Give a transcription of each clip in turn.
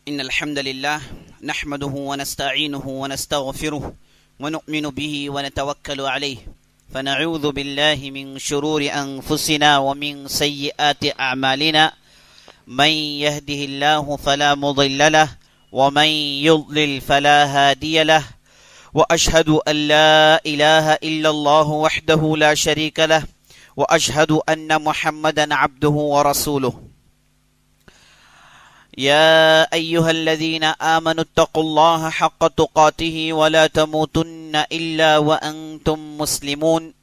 إن الحمد لله نحمده ونستعينه ونستغفره ونؤمن به ونتوكل عليه فنعوذ بالله من شرور أنفسنا ومن سيئات أعمالنا من يهده الله فلا مضل له ومن يضلل فلا هادي له وأشهد أن لا إله إلا الله وحده لا شريك له وأشهد أن محمدا عبده ورسوله يا أيها الذين آمنوا اتقوا الله حق تقاته ولا تموتن إلا وأنتم مسلمون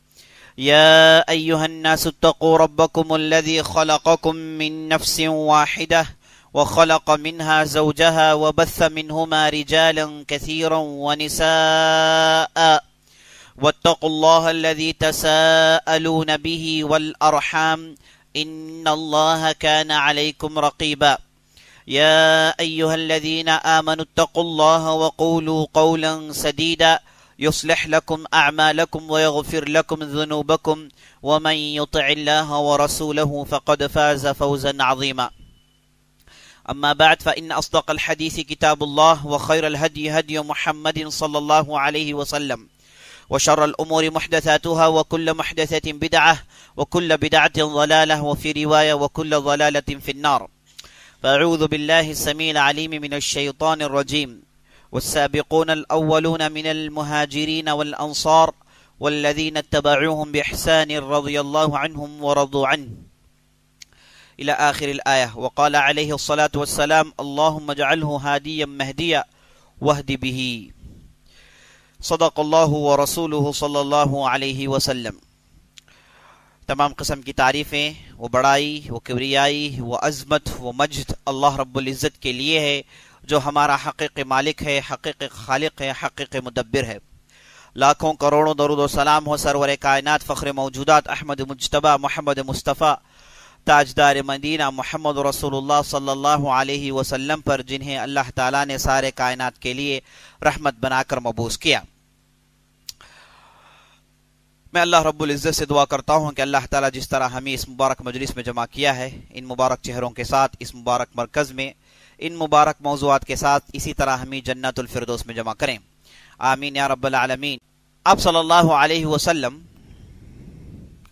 يا أيها الناس اتقوا ربكم الذي خلقكم من نفس واحدة وخلق منها زوجها وبث منهما رجالا كثيرا ونساء واتقوا الله الذي تساءلون به والأرحام إن الله كان عليكم رقيبا يا أيها الذين آمنوا اتقوا الله وقولوا قولا سديدا يصلح لكم أعمالكم ويغفر لكم ذنوبكم ومن يطع الله ورسوله فقد فاز فوزا عظيما أما بعد فإن أصدق الحديث كتاب الله وخير الهدي هدي محمد صلى الله عليه وسلم وشر الأمور محدثاتها وكل محدثة بدعة وكل بدعة ضلالة وفي رواية وكل ضلالة في النار فأعوذ بالله السميع العليم من الشيطان الرجيم والسابقون الأولون من المهاجرين والأنصار والذين اتبعوهم بإحسان رضي الله عنهم ورضوا عنه إلى آخر الآية وقال عليه الصلاة والسلام اللهم اجعله هاديا مهديا واهد به صدق الله ورسوله صلى الله عليه وسلم تمام قسم کی تعریفیں وہ بڑائی وہ کبریائی وہ عظمت وہ مجد اللہ رب العزت کے لیے ہے جو ہمارا حقیقی مالک ہے حقیقی خالق ہے حقیقی مدبر ہے لاکھوں کروڑوں درود و سلام ہو سرور کائنات فخر موجودات احمد مجتبی محمد مصطفیٰ تاجدار مدینہ محمد رسول اللہ صلی اللہ علیہ وسلم پر جنہیں اللہ تعالیٰ نے سارے کائنات کے لیے رحمت بنا کر مبعوث کیا میں اللہ رب العزت سے دعا کرتا ہوں کہ اللہ تعالیٰ جس طرح ہمیں اس مبارک مجلس میں جمع کیا ہے ان مبارک چہروں کے ساتھ اس مبارک مرکز میں ان مبارک موضوعات کے ساتھ اسی طرح ہمیں جنت الفردوس میں جمع کریں آمین یا رب العالمین آپ صلی اللہ علیہ وسلم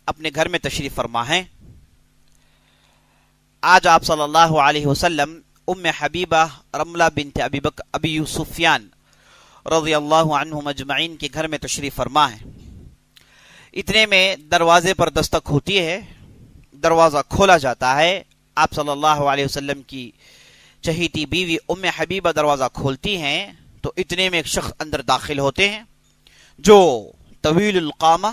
اپنے گھر میں تشریف فرما ہیں آج آپ صلی اللہ علیہ وسلم ام حبیبہ رملہ بنت ابی سفیان رضی اللہ عنہم اجمعین کے گھر میں تشریف فرما ہیں اتنے میں دروازے پر دستک ہوتی ہے دروازہ کھولا جاتا ہے آپ صلی اللہ علیہ وسلم کی چہیتی بیوی ام حبیبہ دروازہ کھولتی ہیں تو اتنے میں ایک شخص اندر داخل ہوتے ہیں جو طویل القامہ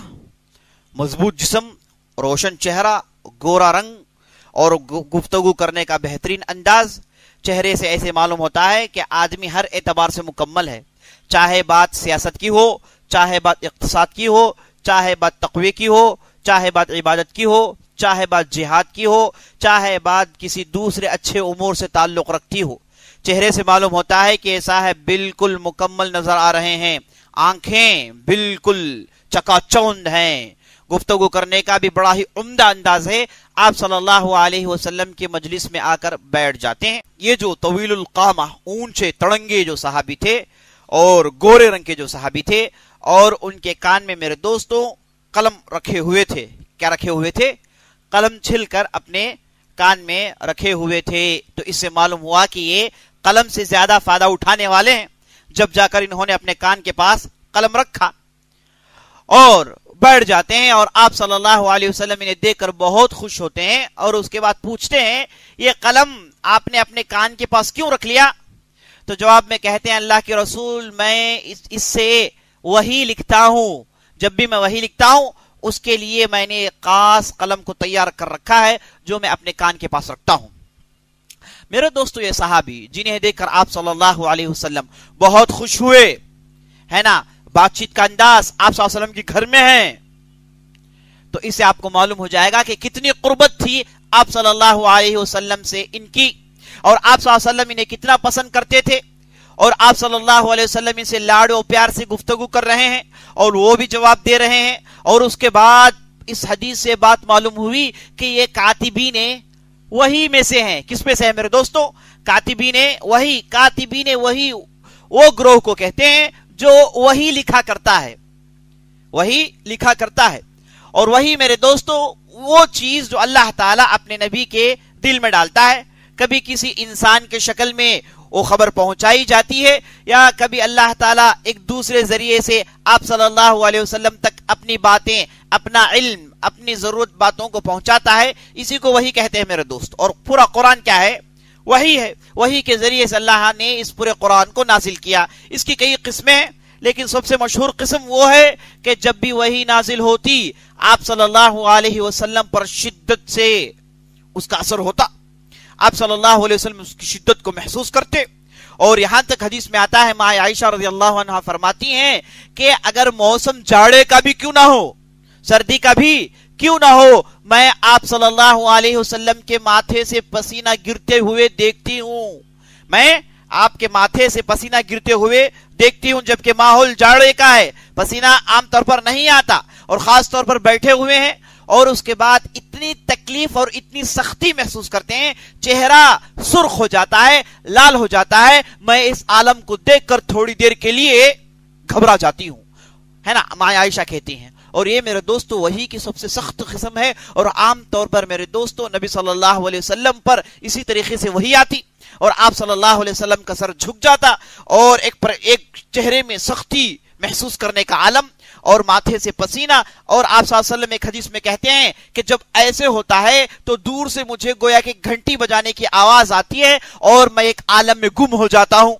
مضبوط جسم روشن چہرہ گورا رنگ اور گفتگو کرنے کا بہترین انداز چہرے سے ایسے معلوم ہوتا ہے کہ آدمی ہر اعتبار سے مکمل ہے چاہے بات سیاست کی ہو چاہے بات اقتصاد کی ہو چاہے بات تقوی کی ہو چاہے بات عبادت کی ہو چاہے بات جہاد کی ہو چاہے بات کسی دوسرے اچھے امور سے تعلق رکھتی ہو چہرے سے معلوم ہوتا ہے کہ صاحب بالکل مکمل نظر آ رہے ہیں آنکھیں بالکل چکا چوند ہیں گفتگو کرنے کا بھی بڑا ہی عمدہ انداز ہے آپ صلی اللہ علیہ وسلم کے مجلس میں آ کر بیٹھ جاتے ہیں یہ جو طویل القامہ اونچے تڑنگے جو صحابی تھے اور گورے رنگ کے جو صحابی تھے اور ان کے کان میں میرے دوستوں قلم رکھے ہوئے تھے کیا رکھے ہوئے تھے قلم چھل کر اپنے کان میں رکھے ہوئے تھے تو اس سے معلوم ہوا کہ یہ قلم سے زیادہ فائدہ اٹھانے والے ہیں جب جا کر انہوں نے اپنے کان کے پاس قلم رکھا اور بیٹھ جاتے ہیں اور آپ صلی اللہ علیہ وسلم انہیں دیکھ کر بہت خوش ہوتے ہیں اور اس کے بعد پوچھتے ہیں یہ قلم آپ نے اپنے کان کے پاس کیوں رکھ لیا تو جواب میں کہتے ہیں اللہ کے رسول میں اس سے وہی لکھتا ہوں جب بھی میں وہی لکھتا ہوں اس کے لیے میں نے ایک خاص قلم کو تیار کر رکھا ہے جو میں اپنے کان کے پاس رکھتا ہوں میرے دوستو یہ صحابی جنہیں دیکھ کر آپ صلی اللہ علیہ وسلم بہت خوش ہوئے ہے نا بات چیت کا انداز آپ صلی اللہ علیہ وسلم کے گھر میں ہے تو اس سے آپ کو معلوم ہو جائے گا کہ کتنی قربت تھی آپ صلی اللہ علیہ وسلم سے ان کی اور آپ صلی اللہ علیہ وسلم انہیں کتنا پسند کرتے تھے اور آپ صلی اللہ علیہ وسلم ان سے لاڈ و پیار سے گفتگو کر رہے ہیں اور وہ بھی جواب دے رہے ہیں اور اس کے بعد اس حدیث سے بات معلوم ہوئی کہ یہ کاتبین وہی میں سے ہیں کس میں سے ہیں میرے دوستو کاتبین وہی وہ گروہ کو کہتے ہیں جو وہی لکھا کرتا ہے اور وہی میرے دوستو وہ چیز جو اللہ تعالیٰ اپنے نبی کے دل میں ڈالتا ہے، کبھی کسی انسان کے شکل میں وہ خبر پہنچائی جاتی ہے، یا کبھی اللہ تعالیٰ ایک دوسرے ذریعے سے آپ صلی اللہ علیہ وسلم تک اپنی باتیں، اپنا علم، اپنی ضرورت باتوں کو پہنچاتا ہے، اسی کو وہی کہتے ہیں میرے دوست۔ اور پورا قرآن کیا ہے؟ وہی ہے، وہی کے ذریعے سے اللہ نے اس پورے قرآن کو نازل کیا۔ اس کی کئی قسمیں ہیں، لیکن سب سے مشہور قسم وہ ہے کہ جب بھی وہی نازل ہوتی آپ صلی اللہ علیہ وسلم پر شدت سے اس کا اثر ہوتا، آپ صلی اللہ علیہ وسلم اس کی شدت کو محسوس کرتے، اور یہاں تک حدیث میں آتا ہے ماں عائشہ رضی اللہ عنہ فرماتی ہیں کہ اگر موسم جاڑے کا بھی کیوں نہ ہو، سردی کا بھی کیوں نہ ہو، میں آپ صلی اللہ علیہ وسلم کے ماتھے سے پسینہ گرتے ہوئے دیکھتی ہوں، میں آپ کے ماتھے سے پسینہ گرتے ہوئے دیکھتی ہوں، جبکہ ماحول جاڑے کا ہے، پسینہ عام طور پر نہیں آتا، اور خاص طور پر بیٹھے ہوئے ہیں اور اس کے بعد اتنی تکلیف اور اتنی سختی محسوس کرتے ہیں، چہرہ سرخ ہو جاتا ہے، لال ہو جاتا ہے، میں اس عالم کو دیکھ کر تھوڑی دیر کے لیے گھبرا جاتی ہوں، ہے نا، ماں عائشہ کہتی ہیں۔ اور یہ میرے دوستو وہی کی سب سے سخت قسم ہے، اور عام طور پر میرے دوستو نبی صلی اللہ علیہ وسلم پر اسی طریقے سے وہی آتی اور آپ صلی اللہ علیہ وسلم کا سر جھک جاتا، اور ایک چہرے میں سختی محسوس کرنے کا عالم اور ماتھے سے پسینہ، اور آپ صلی اللہ علیہ وسلم ایک حدیث میں کہتے ہیں کہ جب ایسے ہوتا ہے تو دور سے مجھے گویا کہ گھنٹی بجانے کی آواز آتی ہے اور میں ایک عالم میں گم ہو جاتا ہوں،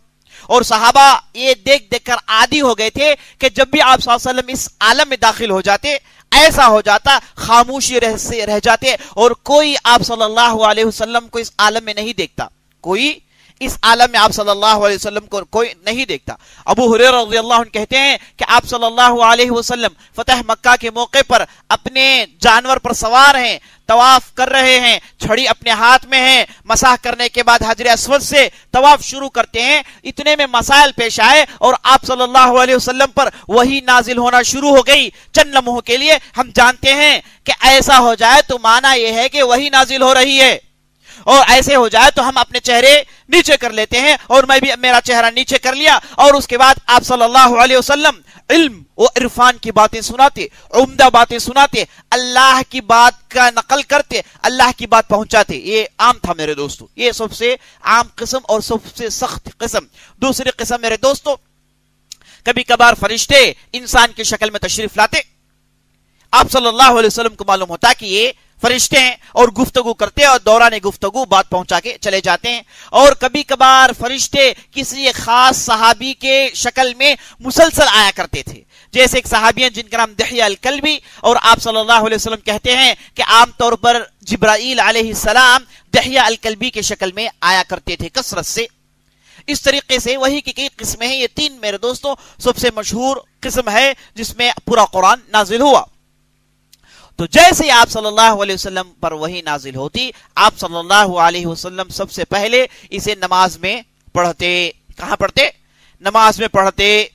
اور صحابہ یہ دیکھ دیکھ کر عادی ہو گئے تھے کہ جب بھی آپ صلی اللہ علیہ وسلم اس عالم میں داخل ہو جاتے ایسا ہو جاتا، خاموشی رہ جاتے، اور کوئی آپ صلی اللہ علیہ وسلم کو اس عالم میں نہیں دیکھتا، کوئی اس عالم میں آپ صلی اللہ علیہ وسلم کو کوئی نہیں دیکھتا۔ ابو ہریرہ رضی اللہ عنہ کہتے ہیں کہ آپ صلی اللہ علیہ وسلم فتح مکہ کے موقع پر اپنے جانور پر سوار ہیں، طواف کر رہے ہیں، چھڑی اپنے ہاتھ میں ہے، مسح کرنے کے بعد حجر اسود سے طواف شروع کرتے ہیں، اتنے میں مسائل پیش آئے اور آپ صلی اللہ علیہ وسلم پر وہی نازل ہونا شروع ہو گئی۔ چند لمحوں کے لیے ہم جانتے ہیں کہ ایسا ہو جائے تو معنی یہ ہے کہ وہی نازل ہو رہی ہے، اور ایسے ہو جائے تو ہم اپنے چہرے نیچے کر لیتے ہیں، اور میں بھی میرا چہرہ نیچے کر لیا، اور اس کے بعد آپ صلی اللہ علیہ وسلم علم و عرفان کی باتیں سناتے، عمدہ باتیں سناتے، اللہ کی بات کا نقل کرتے، اللہ کی بات پہنچاتے۔ یہ عام تھا میرے دوستو، یہ سب سے عام قسم اور سب سے سخت قسم۔ دوسری قسم میرے دوستو، کبھی کبھار فرشتے انسان کی شکل میں تشریف لاتے، آپ صلی اللہ علیہ وسلم کو معلوم ہوتا کہ یہ فرشتے ہیں، اور گفتگو کرتے اور دوران گفتگو بات پہنچا کے چلے جاتے ہیں۔ اور کبھی کبھار فرشتے کسی ایک خاص صحابی کے شکل میں مسلسل آیا کرتے تھے، جیسے ایک صحابی ہیں جن کا نام دحیہ الکلبی، اور آپ صلی اللہ علیہ وسلم کہتے ہیں کہ عام طور پر جبرائیل علیہ السلام دحیہ الکلبی کے شکل میں آیا کرتے تھے کثرت سے۔ اس طریقے سے وہی کی کئی قسمیں ہیں، یہ تین میرے دوستوں سب سے مشہور قسم ہے جس میں پورا قرآن نازل ہوا۔ تو جیسے آپ صلی اللہ علیہ وسلم پر وہی نازل ہوتی، آپ صلی اللہ علیہ وسلم سب سے پہلے اسے نماز میں پڑھتے۔ کہاں پڑھتے؟ نماز میں پڑھتے،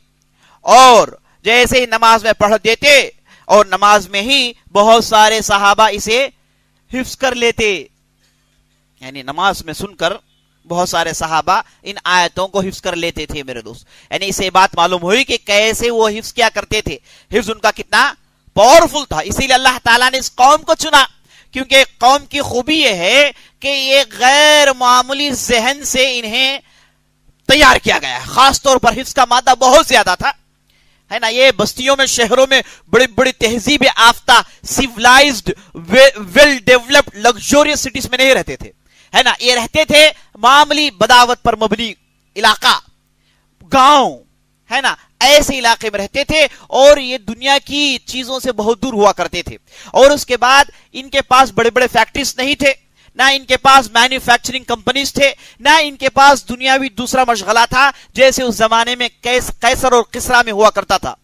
اور جیسے ہی نماز میں پڑھ دیتے اور نماز میں ہی بہت سارے صحابہ اسے حفظ کر لیتے، یعنی نماز میں سن کر بہت سارے صحابہ ان آیتوں کو حفظ کر لیتے تھے میرے دوست۔ یعنی اسے بات معلوم ہوئی کہ کیسے وہ حفظ کیا کرتے تھے، حفظ ان کا کتنا پاورفل تھا۔ اسی لیے اللہ تعالیٰ نے اس قوم کو چنا، کیونکہ قوم کی خوبی یہ ہے کہ یہ غیر معمولی ذہن سے انہیں تیار کیا گیا ہے، خاص طور پر حفظ کا مادہ بہت زیادہ تھا، ہے نا۔ یہ بستیوں میں، شہروں میں بڑی بڑی تہذیب یافتہ، سیولائزڈ، ویل ڈیولپڈ، لگژوریس سٹیز میں نہیں رہتے تھے، ہے نا۔ یہ رہتے تھے معمولی بداوت پر مبنی علاقہ، گاؤں، ہے نا، ایسے علاقے میں رہتے تھے، اور یہ دنیا کی چیزوں سے بہت دور ہوا کرتے تھے۔ اور اس کے بعد ان کے پاس بڑے بڑے فیکٹریز نہیں تھے، نہ ان کے پاس مینوفیکچرنگ کمپنیز تھے، نہ ان کے پاس دنیاوی دوسرا مشغلہ تھا جیسے اس زمانے میں قیصر اور کسریٰ میں ہوا کرتا تھا۔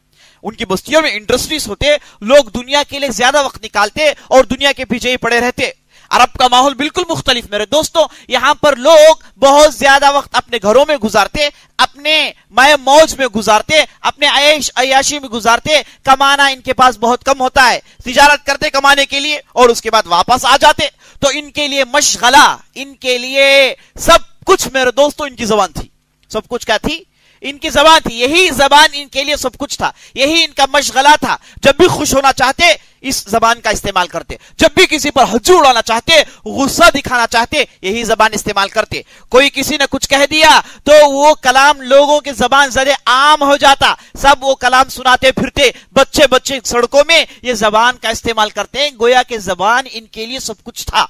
ان کی بستیوں میں انڈسٹریز ہوتے، لوگ دنیا کے لیے زیادہ وقت نکالتے اور دنیا کے پیچھے ہی پڑے رہتے۔ عرب کا ماحول بالکل مختلف میرے دوستوں، یہاں پر لوگ بہت زیادہ وقت اپنے گھروں میں گزارتے، اپنے مائے موج میں گزارتے، اپنے عیش عیاشی میں گزارتے، کمانا ان کے پاس بہت کم ہوتا ہے، تجارت کرتے کمانے کے لیے اور اس کے بعد واپس آ جاتے۔ تو ان کے لیے مشغلہ، ان کے لیے سب کچھ میرے دوستو ان کی زبان تھی. سب کچھ کیا تھی؟ ان کی زبان تھی. یہی زبان ان کے لیے سب کچھ تھا, یہی ان کا مشغلہ تھا. جب بھی خوش ہونا چاہتے اس زبان کا استعمال کرتے, جب بھی کسی پر ہنسی اڑانا چاہتے, غصہ دکھانا چاہتے, یہی زبان استعمال کرتے. کوئی کسی نے کچھ کہہ دیا تو وہ کلام لوگوں کی زبان زدے عام ہو جاتا, سب وہ کلام سناتے پھرتے. بچے سڑکوں میں یہ زبان کا استعمال کرتے ہیں, گویا کہ زبان ان کے لیے سب کچھ تھا.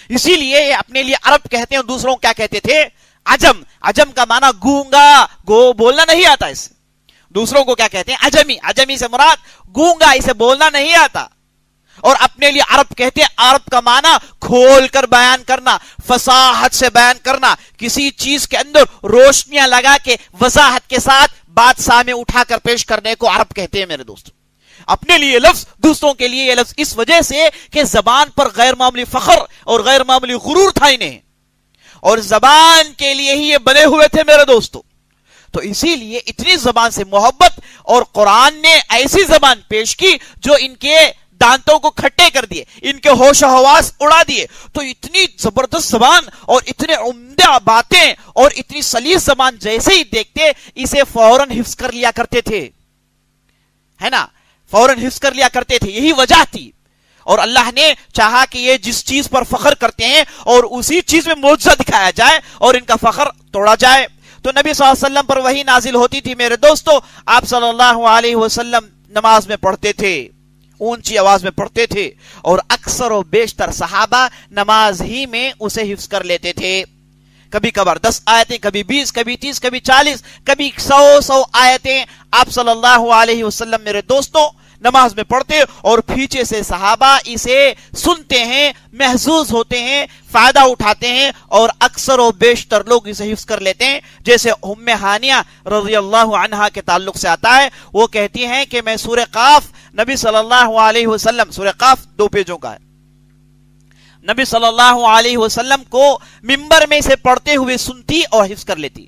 اسی لیے یہ اپنے لیے عرب کہتے ہیں, دوسروں کیا کہتے تھے؟ عجم. عجم کا معنی گونگا, بولنا نہیں آتا. اسے دوسروں کو کیا کہتے ہیں؟ عجمی. عجمی سے مراد گونگا, اسے بولنا نہیں آتا. اور اپنے لیے عرب کہتے ہیں. عرب کا معنی کھول کر بیان کرنا, فصاحت سے بیان کرنا, کسی چیز کے اندر روشنیاں لگا کے وضاحت کے ساتھ بات سامنے اٹھا کر پیش کرنے کو عرب کہتے ہیں میرے دوست. اپنے لیے لفظ, دوسروں کے لیے یہ لفظ, اس وجہ سے کہ زبان پر غیر معمولی فخر اور غیر معمولی غرور تھا انہیں, اور زبان کے لیے ہی یہ بنے ہوئے تھے میرے دوستو. تو اسی لیے اتنی زبان سے محبت, اور قرآن نے ایسی زبان پیش کی جو ان کے دانتوں کو کھٹے کر دیے, ان کے ہوش و حواس اڑا دیے. تو اتنی زبردست زبان اور اتنے عمدہ باتیں اور اتنی سلیس زبان جیسے ہی دیکھتے اسے فوراً حفظ کر لیا کرتے تھے, ہے نا, فوراً حفظ کر لیا کرتے تھے. یہی وجہ تھی. اور اللہ نے چاہا کہ یہ جس چیز پر فخر کرتے ہیں اور اسی چیز میں معجزہ دکھایا جائے اور ان کا فخر توڑا جائے. تو نبی صلی اللہ علیہ وسلم پر وہی نازل ہوتی تھی میرے دوستو. آپ صلی اللہ علیہ وسلم نماز میں پڑھتے تھے, اونچی آواز میں پڑھتے تھے, اور اکثر و بیشتر صحابہ نماز ہی میں اسے حفظ کر لیتے تھے. کبھی کبھار 10 آیتیں, کبھی 20, کبھی 30, کبھی 40, کبھی 100 آیتیں آپ صلی اللہ علیہ وسلم میرے دوستوں نماز میں پڑھتے, اور پیچھے سے صحابہ اسے سنتے ہیں, محظوظ ہوتے ہیں, فائدہ اٹھاتے ہیں, اور اکثر و بیشتر لوگ اسے حفظ کر لیتے ہیں. جیسے ام ہانیہ رضی اللہ عنہا کے تعلق سے آتا ہے, وہ کہتی ہیں کہ میں سورہ قاف نبی صلی اللہ علیہ وسلم, سورہ قاف 2 پیجوں کا ہے, نبی صلی اللہ علیہ وسلم کو منبر میں اسے پڑھتے ہوئے سنتی اور حفظ کر لیتی.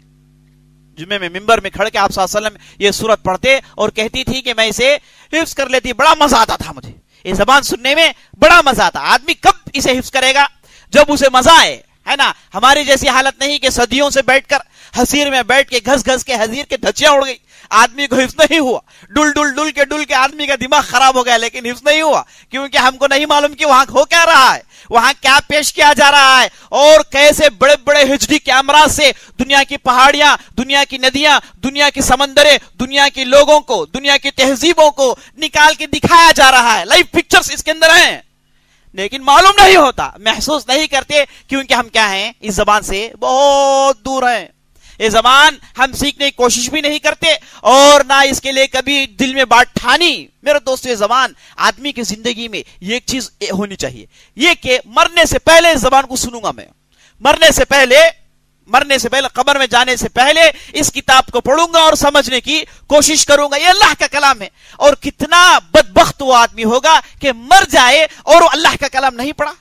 جمعے میں منبر میں کھڑ کے آپ صلی اللہ علیہ وسلم یہ سورت پڑھتے اور کہتی تھی کہ میں اسے حفظ کر لیتی. بڑا مزہ آتا تھا مجھے, یہ زبان سننے میں بڑا مزہ آتا. آدمی کب اسے حفظ کرے گا؟ جب اسے مزہ آئے, ہے نا. ہماری جیسی حالت نہیں کہ صدیوں سے بیٹھ کر حسیر میں بیٹھ کے گھس گھس کے حسیر کے دھچیاں اڑ گئی, آدمی کو حفظ نہیں ہوا. ڈل کے آدمی کا دماغ خراب ہو گیا, لیکن حفظ نہیں ہوا, کیونکہ ہم کو نہیں معلوم کہ وہاں ہو کیا رہا ہے, وہاں کیا پیش کیا جا رہا ہے, اور کیسے بڑے بڑے HD کیمرات سے دنیا کی پہاڑیاں, دنیا کی ندیاں, دنیا کی سمندریں, دنیا کے لوگوں کو, دنیا کی تہذیبوں کو نکال کے دکھایا جا رہا ہے. لائیو پکچرز اس کے اندر ہیں, لیکن معلوم نہیں ہوتا, محسوس نہیں کرتے, کیونکہ ہم کیا ہیں, اس زبان سے بہت دور ہیں. یہ زبان ہم سیکھنے کی کوشش بھی نہیں کرتے, اور نہ اس کے لیے کبھی دل میں بات ٹھانی. میرے دوستو, یہ زبان آدمی کی زندگی میں یہ ایک چیز ہونی چاہیے, یہ کہ مرنے سے پہلے اس زبان کو سنوں گا میں, مرنے سے پہلے, قبر میں جانے سے پہلے اس کتاب کو پڑھوں گا اور سمجھنے کی کوشش کروں گا. یہ اللہ کا کلام ہے. اور کتنا بدبخت وہ آدمی ہوگا کہ مر جائے اور وہ اللہ کا کلام نہیں پڑھا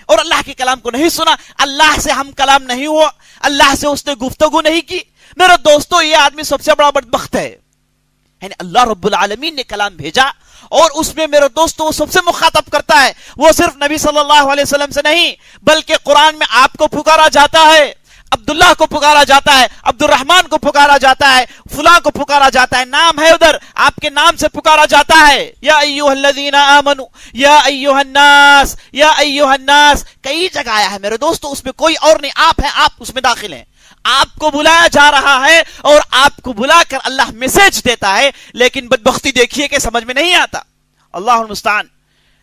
اور اللہ کے کلام کو نہیں سنا, اللہ سے ہم کلام نہیں ہوا, اللہ سے اس نے گفتگو نہیں کی. میرے دوستو, یہ آدمی سب سے بڑا بدبخت ہے. یعنی اللہ رب العالمین نے کلام بھیجا, اور اس میں میرے دوستو وہ سب سے مخاطب کرتا ہے. وہ صرف نبی صلی اللہ علیہ وسلم سے نہیں, بلکہ قرآن میں آپ کو پکارا جاتا ہے, عبداللہ کو پکارا جاتا ہے, عبد الرحمن کو پکارا جاتا ہے, فلاں کو پکارا جاتا ہے, نام ہے ادھر, آپ کے نام سے پکارا جاتا ہے. یا ایھا الذین آمنوا, یا ایھا الناس, یا ایھا الناس, کئی جگہ آیا ہے میرے دوستو. اس میں کوئی اور نہیں, آپ ہیں, آپ اس میں داخل ہیں. آپ کو بلایا جا رہا ہے, اور آپ کو بلا کر اللہ میسج دیتا ہے, لیکن بدبختی دیکھیے کہ سمجھ میں نہیں آتا. اللہ المستعان.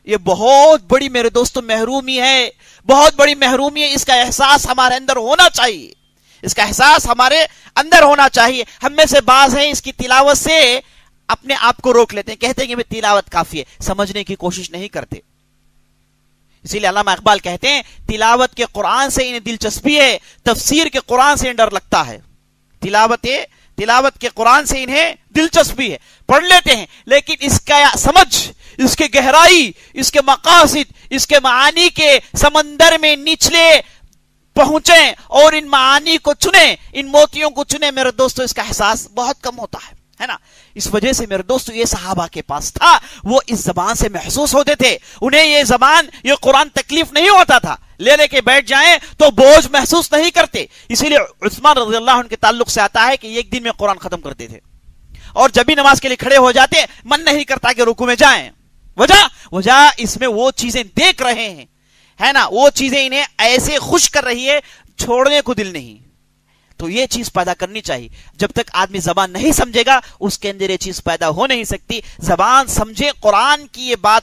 یہ بہت بڑی میرے دوستو محرومی ہے, بہت بڑی محرومی ہے. اس کا احساس ہمارے اندر ہونا چاہیے, اس کا احساس ہمارے اندر ہونا چاہیے. ہم میں سے بعض ہیں اس کی تلاوت سے اپنے آپ کو روک لیتے ہیں, کہتے ہیں کہ میں تلاوت کافی ہے, سمجھنے کی کوشش نہیں کرتے. اسی لیے علامہ اقبال کہتے ہیں تلاوت کے قرآن سے انہیں دلچسپی ہے, تفسیر کے قرآن سے ڈر لگتا ہے. تلاوت کے قرآن سے انہیں دلچسپی ہے, پڑھ لیتے ہیں, لیکن اس کا سمجھ, اس کے گہرائی, اس کے مقاصد, اس کے معانی کے سمندر میں نچلے پہنچیں اور ان معانی کو چنیں, ان موتیوں کو چنیں, میرے دوستو اس کا احساس بہت کم ہوتا ہے نا. اس وجہ سے میرے دوستو یہ صحابہ کے پاس تھا, وہ اس زبان سے محسوس ہوتے تھے. انہیں یہ زبان, یہ قرآن تکلیف نہیں ہوتا تھا, لے کے بیٹھ جائیں تو بوجھ محسوس نہیں کرتے. اسی لیے عثمان رضی اللہ عنہ کے تعلق سے آتا ہے کہ ایک دن میں قرآن ختم کرتے تھے, اور جب بھی نماز کے لیے کھڑے ہو جاتے من نہیں کرتا کہ رکوع میں جائیں. وجہ اس میں وہ چیزیں دیکھ رہے ہیں, ہے نا, وہ چیزیں انہیں ایسے خوش کر رہی ہے, چھوڑنے کو دل نہیں. تو یہ چیز پیدا کرنی چاہیے. جب تک آدمی زبان نہیں سمجھے گا اس کے اندر یہ چیز پیدا ہو نہیں سکتی. زبان سمجھے, قرآن کی یہ بات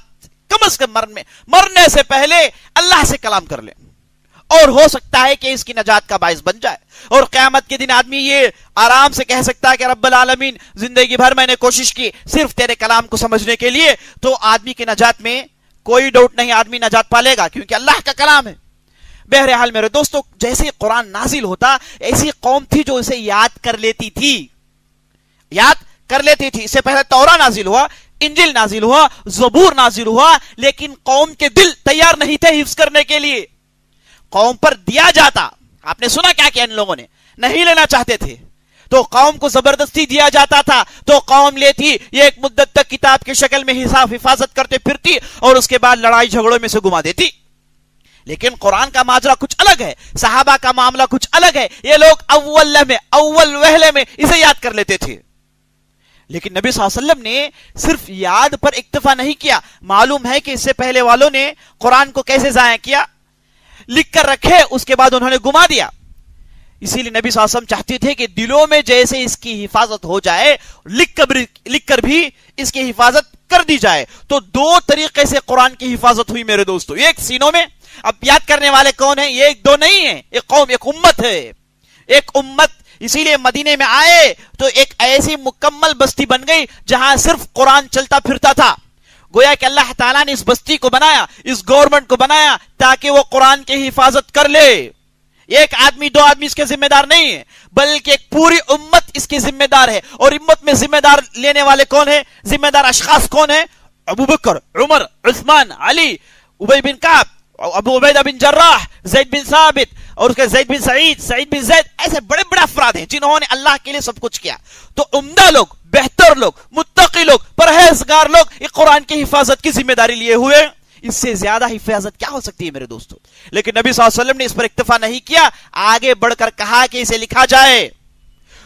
کم از کم مرنے سے پہلے اللہ سے کلام کر لے, اور ہو سکتا ہے کہ اس کی نجات کا باعث بن جائے. اور قیامت کے دن آدمی یہ آرام سے کہہ سکتا ہے کہ رب العالمین زندگی بھر میں نے کوشش کی صرف تیرے کلام کو سمجھنے کے لیے. تو آدمی کی نجات میں کوئی ڈاؤٹ نہیں, آدمی نجات پالے گا کیونکہ اللہ کا کلام ہے. بہرحال میرے دوستو, جیسے قرآن نازل ہوتا ایسی قوم تھی جو اسے یاد کر لیتی تھی. اس سے پہلے توراہ نازل ہوا, انجیل نازل ہوا, زبور نازل ہوا, لیکن قوم کے دل تیار نہیں تھے حفظ کرنے کے لیے. قوم پر دیا جاتا, آپ نے سنا کیا کہ ان لوگوں نے نہیں لینا چاہتے تھے تو قوم کو زبردستی دیا جاتا تھا, تو قوم لیتی, یہ ایک مدت تک کتاب کی شکل میں حفاظت کرتے پھرتی, اور اس کے بعد لڑائی جھگڑوں میں سے گما دیتی. لیکن قرآن کا ماجرا کچھ الگ ہے, صحابہ کا معاملہ کچھ الگ ہے. یہ لوگ اول وہلے میں اسے یاد کر لیتے تھے. لیکن نبی صلی اللہ علیہ وسلم نے صرف یاد پر اکتفا نہیں کیا. معلوم ہے کہ اس سے پہلے والوں نے قرآن کو کیسے ضائع کیا, لکھ کر رکھے, اس کے بعد انہوں نے گما دیا. اسی لیے نبی صلی اللہ علیہ وسلم چاہتے تھے کہ دلوں میں جیسے اس کی حفاظت ہو جائے, لکھ کر بھی اس کی حفاظت کر دی جائے. تو دو طریقے سے قرآن کی حفاظت ہوئی میرے دوستو. ایک سینوں میں, اب یاد کرنے والے کون ہیں, یہ ایک دو نہیں ہیں, ایک قوم, ایک امت ہے, ایک امت. اسی لیے مدینے میں آئے تو ایک ایسی مکمل بستی بن گئی جہاں صرف قرآن چلتا پھرتا تھا. گویا کہ اللہ تعالیٰ نے اس بستی کو بنایا, اس گورنمنٹ کو بنایا تاکہ وہ قرآن کی حفاظت کر لے. ایک آدمی دو آدمی اس کے ذمہ دار نہیں ہے, بلکہ ایک پوری امت اس کی ذمہ دار ہے. اور امت میں ذمہ دار لینے والے کون ہیں, ذمہ دار اشخاص کون ہیں؟ ابو بکر, عمر, عثمان, علی, ابی بن کعب, ابو عبیدہ بن جراح, زید بن ثابت, اور اس کے زید بن سعید, سعید بن زید. ایسے بڑے بڑے افراد ہیں جنہوں نے اللہ کے لیے سب کچھ کیا. تو عمدہ لوگ, بہتر لوگ, متقی لوگ, پرہیزگار لوگ یہ قرآن کی حفاظت کی ذمہ داری لیے ہوئے. اس سے زیادہ حفاظت کیا ہو سکتی ہے میرے دوستو؟ لیکن نبی صلی اللہ علیہ وسلم نے اس پر اکتفا نہیں کیا, آگے بڑھ کر کہا کہ اسے لکھا جائے.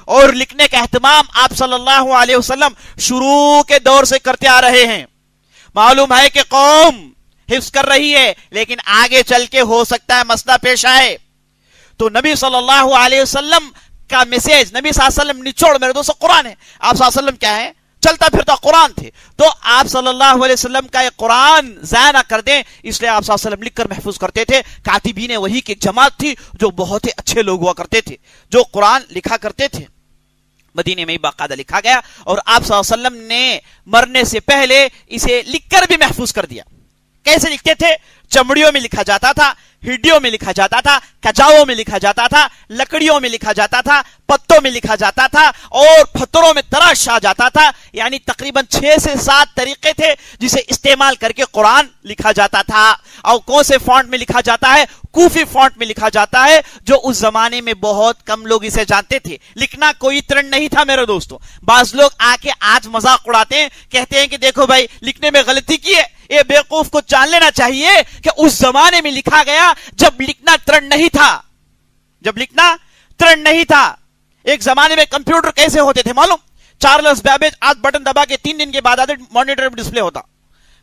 اور لکھنے کا اہتمام آپ صلی اللہ علیہ وسلم شروع کے دور سے کرتے آ رہے ہیں. معلوم ہے کہ قوم حفظ کر رہی ہے, لیکن آگے چل کے ہو سکتا ہے مسئلہ پیش آئے. تو نبی صلی اللہ علیہ وسلم کا میسج, نبی صلی اللہ علیہ وسلم نچوڑ میرے دوستو قرآن ہے. آپ صلی اللہ علیہ وسلم کیا ہے, چلتا پھرتا قرآن تھے. تو آپ صلی اللہ علیہ وسلم کا یہ قرآن ضائع نہ کر دیں, اس لیے آپ صلی اللہ علیہ وسلم لکھ کر محفوظ کرتے تھے. کاتبین وحی کی ایک جماعت تھی جو بہت ہی اچھے لوگ ہوا کرتے تھے, جو قرآن لکھا کرتے تھے. مدینے میں ہی باقاعدہ لکھا گیا, اور آپ صلی اللہ علیہ وسلم نے مرنے سے پہلے اسے لکھ کر بھی محفوظ کر دیا. کیسے لکھتے تھے؟ چمڑیوں میں لکھا جاتا تھا, ہڈیوں میں لکھا جاتا تھا, کجاؤں میں لکھا جاتا تھا, لکڑیوں میں لکھا جاتا تھا, پتوں میں لکھا جاتا تھا, اور پتھروں میں تراشا جاتا تھا. یعنی تقریباً 6 سے 7 طریقے تھے جسے استعمال کر کے قرآن لکھا جاتا تھا. اور کون سے فونٹ میں لکھا جاتا ہے؟ کوفی فونٹ میں لکھا جاتا ہے, جو اس زمانے میں بہت کم لوگ اسے جانتے تھے. لکھنا کوئی ٹرینڈ نہیں تھا میرے دوستو. بعض لوگ آ کے آج مذاق اڑاتے ہیں, کہتے ہیں کہ دیکھو بھائی لکھنے میں غلطی کی ہے. یہ بیوقوف کو جان لینا چاہیے کہ اس زمانے میں لکھا گیا جب لکھنا ٹرینڈ نہیں تھا. جب لکھنا ٹرینڈ نہیں تھا. ایک زمانے میں کمپیوٹر کیسے ہوتے تھے معلوم؟ چارلس بیبیج آج بٹن دبا کے 3 دن کے بعد آتے مانیٹر میں ڈسپلے ہوتا.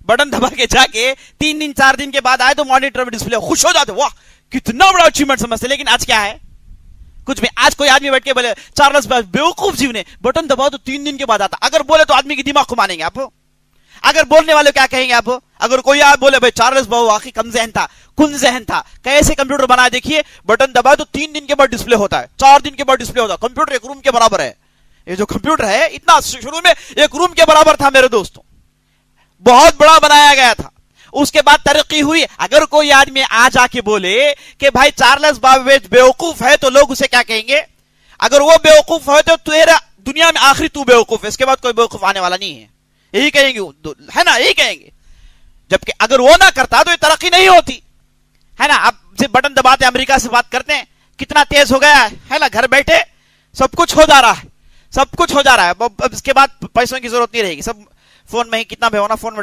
بٹن دبا کے جا کے 3 دن 4 دن کے بعد آئے تو مانیٹر میں ڈسپلے, خوش ہو جاتے, واہ کتنا بڑا اچیومنٹ سمجھتے. لیکن آج کیا ہے؟ کچھ بھی. آج کوئی آدمی بیٹھ کے بولے چارلس بیوقوف جیو نے بٹن دباؤ تو 3 دن کے بعد آتا. اگر بولے تو آدمی کی دماغ کو مانیں گے آپ. اگر بولنے والے کیا کہیں گے آپ؟ اگر کوئی آپ بولے بھائی چارلس بہو واقعی کم ذہن تھا, کن ذہن تھا, کیسے کمپیوٹر بنا دیکھیے, بٹن دبا تو 3 دن کے بعد ڈسپلے ہوتا ہے, 4 دن کے بعد ڈسپلے ہوتا ہے. کمپیوٹر ایک روم کے برابر ہے. یہ جو کمپیوٹر ہے اتنا شروع میں ایک روم کے برابر تھا میرے دوستوں, بہت بڑا بنایا گیا تھا. اس کے بعد ترقی ہوئی. اگر کوئی آدمی آج آ کے بولے کہ بھائی چارلس بیبیج بیوقوف ہے تو لوگ اسے کیا کہیں گے؟ اگر وہ بیوقوف ہے تو تیرا دنیا میں آخری تو بیوقوف ہے, اس کے بعد کوئی بیوقوف آنے والا نہیں ہے. یہی کہیں گے, ہے نا, یہی کہیں گے. جبکہ اگر وہ نہ کرتا تو یہ ترقی نہیں ہوتی, ہے نا. اب بٹن دباتے امریکہ سے بات کرتے ہیں, کتنا تیز ہو گیا ہے نا, گھر بیٹھے سب کچھ ہو جا رہا ہے, سب کچھ ہو جا رہا ہے. اب اس کے بعد پیسوں کی ضرورت نہیں رہے گی, سب فون میں ہی, کتنا بھی ہونا فون میں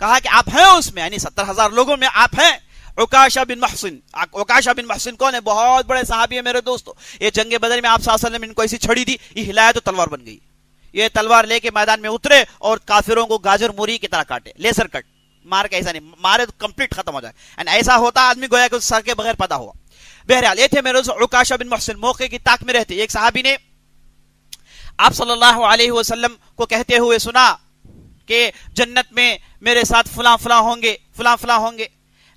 کہا کہ آپ ہیں اس میں، یعنی 70,000 لوگوں میں آپ ہیں۔ عکاشہ بن محصن، عکاشہ بن محصن کون ہے؟ بہت بڑے صحابی ہے میرے دوستو۔ یہ جنگ بدر میں آپ صلی اللہ علیہ وسلم ان کو ایسی چھڑی دی، یہ ہلایا تو تلوار بن گئی۔ یہ تلوار لے کے میدان میں اترے اور کافروں کو گاجر موری کی طرح کاٹے، لیزر کٹ مار کے، ایسا نہیں مارے تو کمپلیٹ ختم ہو جائے، یعنی ایسا ہوتا آدمی گویا کہ سر کے بغیر پیدا ہوا۔ بہرحال یہ تھے میرے دوست عکاشہ بن محصن، موقع کی طاق میں رہتے۔ ایک صحابی نے آپ صلی اللہ علیہ وسلم کو کہتے ہوئے سنا کہ جنت میں میرے ساتھ فلاں فلاں ہوں گے، فلاں فلاں ہوں گے،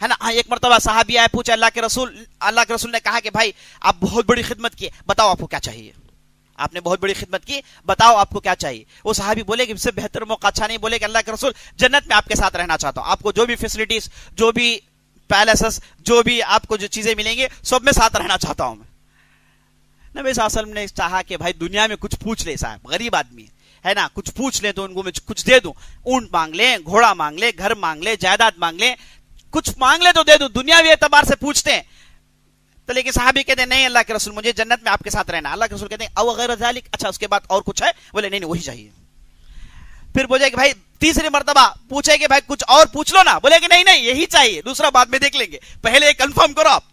ہے نا۔ ایک مرتبہ صحابی آئے، پوچھا اللہ کے رسول نے کہا کہ بھائی آپ بہت بڑی خدمت کی، بتاؤ آپ کو کیا چاہیے، آپ نے بہت بڑی خدمت کی، بتاؤ آپ کو کیا چاہیے۔ وہ صحابی بولے کہ اس سے بہتر موقع اچھا نہیں، بولے کہ اللہ کے رسول جنت میں آپ کے ساتھ رہنا چاہتا ہوں، آپ کو جو بھی فیسلٹیز، جو بھی پیلیسز، جو بھی آپ کو جو چیزیں ملیں گے سب میں ساتھ رہنا چاہتا ہوں میں۔ نبی صلی اللہ علیہ وسلم نے چاہا کہ بھائی دنیا میں کچھ پوچھ لے، صاحب غریب آدمی ہے نا، کچھ پوچھ لیں تو ان کو میں کچھ دے دوں، اونٹ مانگ لیں، گھوڑا مانگ لیں، گھر مانگ لیں، جائیداد مانگ لیں، کچھ مانگ لے تو دے دوں، دنیاوی اعتبار سے پوچھتے ہیں۔ تو لیکن صحابی کہتے ہیں نہیں اللہ کے رسول مجھے جنت میں آپ کے ساتھ رہنا۔ اللہ کے رسول کہتے ہیں او غیر ذالک، اچھا اس کے بعد اور کچھ ہے؟ بولے نہیں وہی چاہیے۔ پھر بولے کہ بھائی تیسری مرتبہ پوچھے کہ بھائی کچھ اور پوچھ لو نا، بولے کہ نہیں یہی چاہیے، دوسرا بعد میں دیکھ لیں گے، پہلے یہ کنفرم کرو آپ۔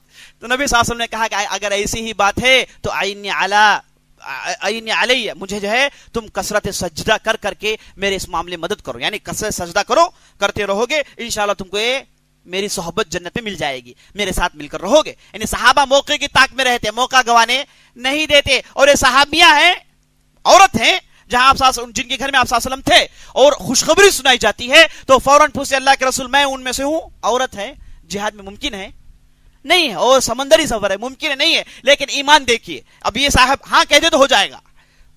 تو نبی صلی اللہ علیہ وسلم نے کہا کہ اگر ایسی ہی بات ہے تو علی مجھے جو ہے تم کثرت سجدہ کر کر کے میرے اس معاملے مدد کرو، یعنی کثرت سجدہ کرو، کرتے رہو گے انشاءاللہ تم کو یہ میری صحبت جنت میں مل جائے گی، میرے ساتھ مل کر رہو گے۔ یعنی صحابہ موقع کی طاق میں رہتے، موقع گوانے نہیں دیتے۔ اور یہ صحابیاں ہیں، عورت ہیں، جہاں آپ جن کے گھر میں آپ صلی اللہ علیہ وسلم تھے اور خوشخبری سنائی جاتی ہے تو فوراً پوچھتے اللہ کے رسول میں ان میں سے ہوں، عورت ہے، جہاد میں ممکن ہے نہیں ہے، اور سمندری سفر ہے ممکن ہے نہیں ہے، لیکن ایمان دیکھیے، اب یہ صاحب ہاں کہہ دے تو ہو جائے گا،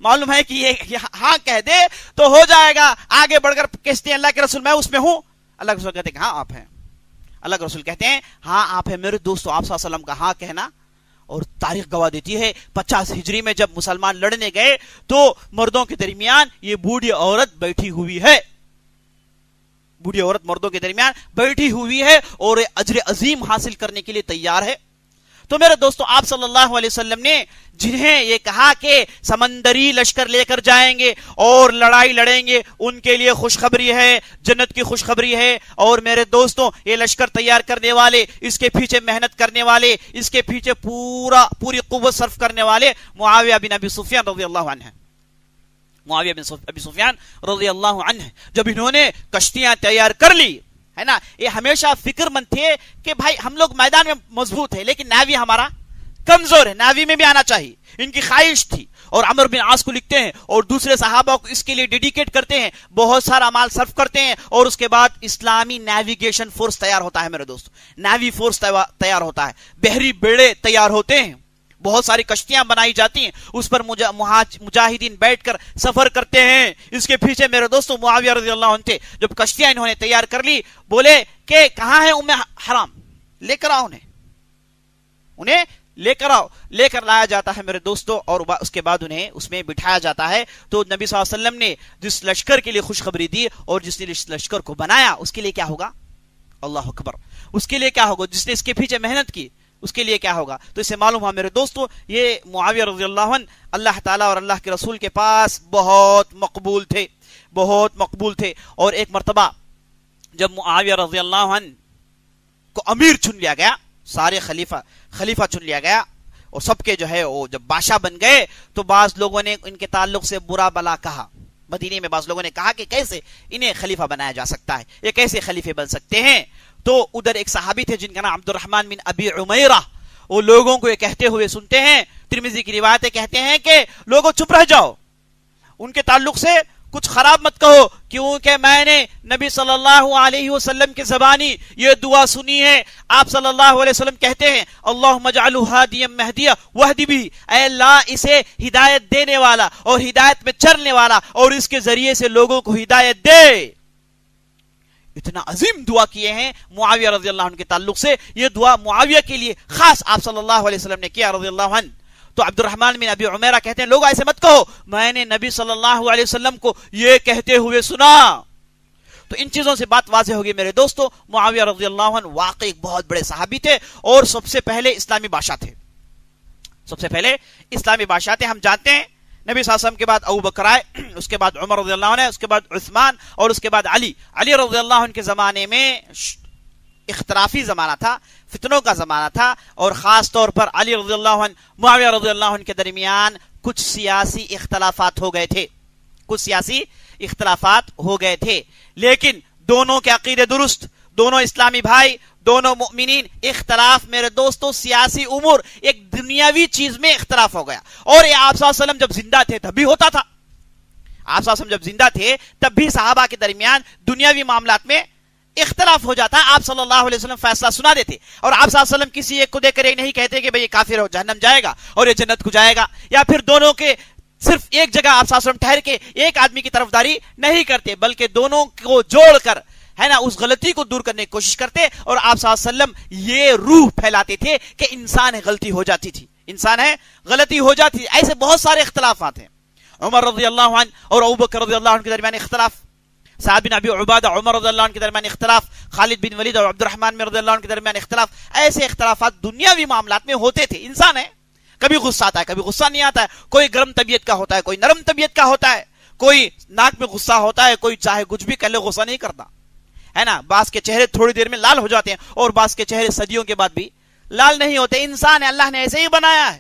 معلوم ہے کہ یہ ہاں کہہ دے تو ہو جائے گا، آگے بڑھ کر کہتے ہیں اللہ کے رسول میں اس میں ہوں، اللہ کے رسول کہتے ہیں کہ ہاں آپ ہیں، اللہ کے رسول کہتے ہیں ہاں آپ ہیں۔ میرے دوستو آپ صلی اللہ علیہ وسلم کا ہاں کہنا، اور تاریخ گواہ دیتی ہے 50 ہجری میں جب مسلمان لڑنے گئے تو مردوں کے درمیان یہ بوڑھی عورت بیٹھی ہوئی ہے، بوڑھی عورت مردوں کے درمیان بیٹھی ہوئی ہے اور اجر عظیم حاصل کرنے کے لیے تیار ہے۔ تو میرے دوستو آپ صلی اللہ علیہ وسلم نے جنہیں یہ کہا کہ سمندری لشکر لے کر جائیں گے اور لڑائی لڑیں گے، ان کے لیے خوشخبری ہے، جنت کی خوشخبری ہے۔ اور میرے دوستو یہ لشکر تیار کرنے والے، اس کے پیچھے محنت کرنے والے، اس کے پیچھے پوری قوت صرف کرنے والے معاویہ بن ابی سفیان رضی اللہ عنہ، معاویہ بن ابی سفیان رضی اللہ عنہ۔ جب انہوں نے کشتیاں تیار کر لی ہے نا، یہ ہمیشہ فکر مند تھے کہ بھائی ہم لوگ میدان میں مضبوط ہے لیکن نیوی ہمارا کمزور ہے، نیوی میں بھی آنا چاہیے، ان کی خواہش تھی۔ اور عمر بن عاص کو لکھتے ہیں اور دوسرے صحابہ کو اس کے لیے ڈیڈیکیٹ کرتے ہیں، بہت سارا مال صرف کرتے ہیں، اور اس کے بعد اسلامی نیویگیشن فورس تیار ہوتا ہے میرے دوست، نیوی فورس تیار ہوتا ہے، بحری بیڑے تیار ہوتے ہیں، بہت ساری کشتیاں بنائی جاتی ہیں، اس پر مجاہدین بیٹھ کر سفر کرتے ہیں۔ اس کے پیچھے میرے دوستوں معاویہ رضی اللہ عنہ تھے۔ جب کشتیاں انہوں نے تیار کر لی، بولے کہ کہاں ہے ام حرام، لے کر آؤ انہیں لے کر آؤ، لے کر لایا جاتا ہے میرے دوستوں، اور اس کے بعد انہیں اس میں بٹھایا جاتا ہے۔ تو نبی صلی اللہ علیہ وسلم نے جس لشکر کے لیے خوشخبری دی اور جس نے اس لشکر کو بنایا اس کے لیے کیا ہوگا؟ اللہ اکبر، اس کے لیے کیا ہوگا؟ جس نے اس کے پیچھے محنت کی اس کے لیے کیا ہوگا؟ تو اس سے معلوم ہوا میرے دوستو یہ معاویہ رضی اللہ عنہ اللہ تعالیٰ اور اللہ کے رسول کے پاس بہت مقبول تھے، بہت مقبول تھے۔ اور ایک مرتبہ جب معاویہ رضی اللہ عنہ کو امیر چن لیا گیا، سارے خلیفہ چن لیا گیا اور سب کے جو ہے وہ جب بادشاہ بن گئے تو بعض لوگوں نے ان کے تعلق سے برا بلا کہا، مدینے میں بعض لوگوں نے کہا کہ کیسے انہیں خلیفہ بنایا جا سکتا ہے، یہ کیسے خلیفے بن سکتے ہیں؟ تو ادھر ایک صحابی تھے جن کا نام عبد الرحمن بن ابی عمیرہ، وہ لوگوں کو یہ کہتے ہوئے سنتے ہیں، ترمذی کی روایتیں کہتے ہیں کہ لوگوں چپ رہ جاؤ، ان کے تعلق سے کچھ خراب مت کہو، کیونکہ میں نے نبی صلی اللہ علیہ وسلم کی زبانی یہ دعا سنی ہے، آپ صلی اللہ علیہ وسلم کہتے ہیں اللہم اجعلہ ہادیا مہدیا واہد بہ، اے اللہ اسے ہدایت دینے والا اور ہدایت میں چلنے والا اور اس کے ذریعے سے لوگوں کو ہدایت دے۔ اتنا عظیم دعا کیے ہیں معاویہ رضی اللہ عنہ کے تعلق سے، یہ دعا معاویہ کے لیے خاص آپ صلی اللہ علیہ وسلم نے کیا رضی اللہ عنہ۔ تو عبد الرحمن بن ابی عمیرہ کہتے ہیں لوگ ایسے مت کہو، میں نے نبی صلی اللہ علیہ وسلم کو یہ کہتے ہوئے سنا۔ تو ان چیزوں سے بات واضح ہوگی میرے دوستو، معاویہ رضی اللہ عنہ واقعی ایک بہت بڑے صحابی تھے اور سب سے پہلے اسلامی بادشاہ تھے، سب سے پہلے اسلامی بادشاہ تھے۔ ہم جانتے ہیں نبی صلی اللہ علیہ وسلم کے بعد ابو بکر آئے، اس کے بعد عمر رضی اللہ عنہ، اس کے بعد عثمان، اور اس کے بعد علی رضی اللہ عنہ کے زمانے میں اختلافی زمانہ تھا، فتنوں کا زمانہ تھا، اور خاص طور پر علی رضی اللہ عنہ معاویہ رضی اللہ عنہ کے درمیان کچھ سیاسی اختلافات ہو گئے تھے، لیکن دونوں کے عقیدے درست، دونوں اسلامی بھائی، دونوں مؤمنین، اختلاف میرے دوستوں سیاسی امور ایک دنیاوی چیز میں اختلاف ہو گیا، اور یہ آپ صلی اللہ علیہ وسلم جب زندہ تھے تب بھی ہوتا تھا، آپ صلی اللہ علیہ وسلم جب زندہ تھے تب بھی صحابہ کے درمیان دنیاوی معاملات میں اختلاف ہو جاتا، آپ صلی اللہ علیہ وسلم فیصلہ سنا دیتے، اور آپ صلی اللہ علیہ وسلم کسی ایک کو دیکھ کر یہ نہیں کہتے کہ بھئی یہ کافر ہو جہنم جائے گا اور یہ جنت کو جائے گا، یا پھر دونوں کے صرف ایک جگہ آپ صلی اللہ علیہ وسلم ٹھہر کے ایک آدمی کی طرفداری نہیں کرتے، بلکہ دونوں کو جوڑ کر ہے نا اس غلطی کو دور کرنے کی کوشش کرتے، اور آپ صلی اللہ علیہ وسلم یہ روح پھیلاتے تھے کہ انسان ہے غلطی ہو جاتی تھی، ایسے بہت سارے اختلافات ہیں۔ عمر رضی اللہ عنہ اور ابو بکر رضی اللہ عنہ کے درمیان اختلاف، سعد بن ابی عبادہ عمر رضی اللہ عنہ کے درمیان اختلاف، خالد بن ولید اور عبد الرحمن رضی اللہ عنہ کے درمیان اختلاف، ایسے اختلافات دنیاوی معاملات میں ہوتے تھے۔ انسان ہے، کبھی غصہ آتا ہے، کبھی غصہ نہیں آتا ہے، کوئی گرم طبیعت کا ہوتا ہے، کوئی نرم طبیعت کا ہوتا ہے، کوئی ناک میں غصہ ہوتا ہے، کوئی چاہے کچھ بھی کہہ لے غصہ نہیں کرتا ہے نا، بعض کے چہرے تھوڑی دیر میں لال ہو جاتے ہیں اور بعض کے چہرے صدیوں کے بعد بھی لال نہیں ہوتے۔ انسان ہے، اللہ نے ایسے ہی بنایا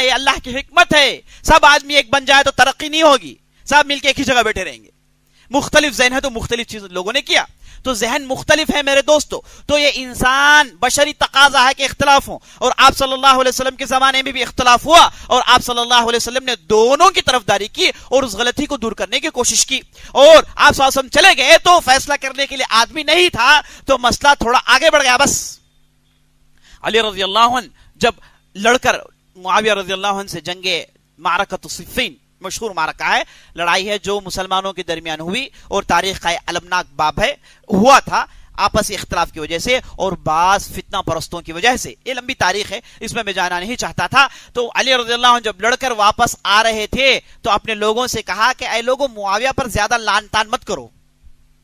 ہے، اللہ کی حکمت ہے، سب آدمی ایک بن جائے تو ترقی نہیں ہوگی، سب مل کے ایک ہی جگہ بیٹھے رہیں گے، مختلف ذہن ہے تو مختلف چیز لوگوں نے کیا، تو ذہن مختلف ہے میرے دوستو، تو یہ انسان بشری تقاضا ہے کہ اختلاف ہوں، اور آپ صلی اللہ علیہ وسلم کے زمانے میں بھی اختلاف ہوا، اور آپ صلی اللہ علیہ وسلم نے دونوں کی طرفداری کی اور اس غلطی کو دور کرنے کی کوشش کی، اور آپ صلی اللہ علیہ وسلم چلے گئے تو فیصلہ کرنے کے لیے آدمی نہیں تھا، تو مسئلہ تھوڑا آگے بڑھ گیا۔ بس علی رضی اللہ عنہ جب لڑ کر معاویہ رضی اللہ عنہ سے جنگ معرکۃ صفین، مشہور معرکہ ہے، لڑائی ہے جو مسلمانوں کے درمیان ہوئی اور تاریخ کا المناک باب ہے، ہوا تھا آپسی اختلاف کی وجہ سے اور بعض فتنہ پرستوں کی وجہ سے، یہ لمبی تاریخ ہے، اس میں جانا نہیں چاہتا تھا۔ تو علی رضی اللہ عنہ جب لڑ کر واپس آ رہے تھے تو اپنے لوگوں سے کہا کہ اے لوگوں معاویہ پر زیادہ لان تان مت کرو،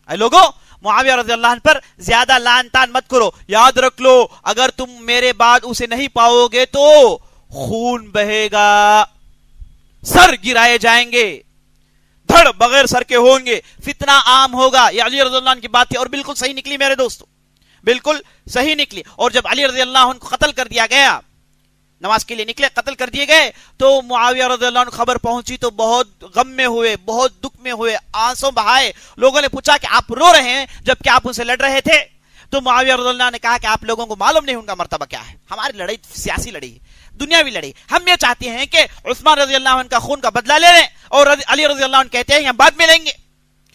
اے لوگوں معاویہ رضی اللہ عنہ پر زیادہ لان تان مت کرو، یاد رکھ لو اگر تم میرے بعد اسے نہیں پاؤ گے تو خون بہے گا، سر گرائے جائیں گے، دھڑ بغیر سر کے ہوں گے، فتنہ عام ہوگا۔ یہ علی رضی اللہ عنہ کی بات تھی اور بالکل صحیح نکلی میرے دوستو، بالکل صحیح نکلی۔ اور جب علی رضی اللہ عنہ کو قتل کر دیا گیا، نماز کے لیے نکلے قتل کر دیے گئے، تو معاویہ رضی اللہ عنہ خبر پہنچی تو بہت غم میں ہوئے، بہت دکھ میں ہوئے، آنسو بہائے۔ لوگوں نے پوچھا کہ آپ رو رہے ہیں جبکہ آپ ان سے لڑ رہے تھے؟ تو معاویہ رضی اللہ عنہ نے کہا کہ آپ لوگوں کو معلوم نہیں ان کا مرتبہ کیا ہے، ہماری لڑائی سیاسی لڑائی، دنیاوی لڑائی، ہم یہ چاہتے ہیں کہ عثمان رضی اللہ عنہ کا خون کا بدلہ لے لیں، اور علی رضی اللہ عنہ کہتے ہیں کہ ہم بعد میں لیں گے،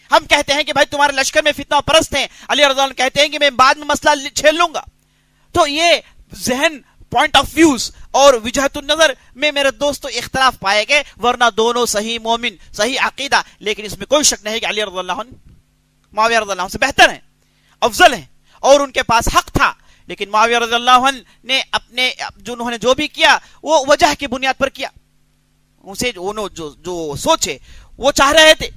ہم کہتے ہیں کہ بھائی تمہارے لشکر میں فتنہ پرست ہیں، علی رضی اللہ عنہ کہتے ہیں کہ میں بعد میں مسئلہ چھیل لوں گا۔ تو یہ ذہن، پوائنٹ آف ویوز اور وجہت النظر میں میرے دوستو اختلاف پائے گئے، ورنہ دونوں صحیح مومن، صحیح عقیدہ، لیکن اس میں کوئی شک نہیں کہ علی رضی اللہ عنہ معاویہ رضی اللہ عنہ سے بہتر ہیں، افضل ہیں، اور ان کے پاس حق تھا، لیکن معاویہ رضی اللہ عنہ نے اپنے انہوں نے جو بھی کیا وہ وجہ کی بنیاد پر کیا، اسے جو سوچے وہ چاہ رہے تھے،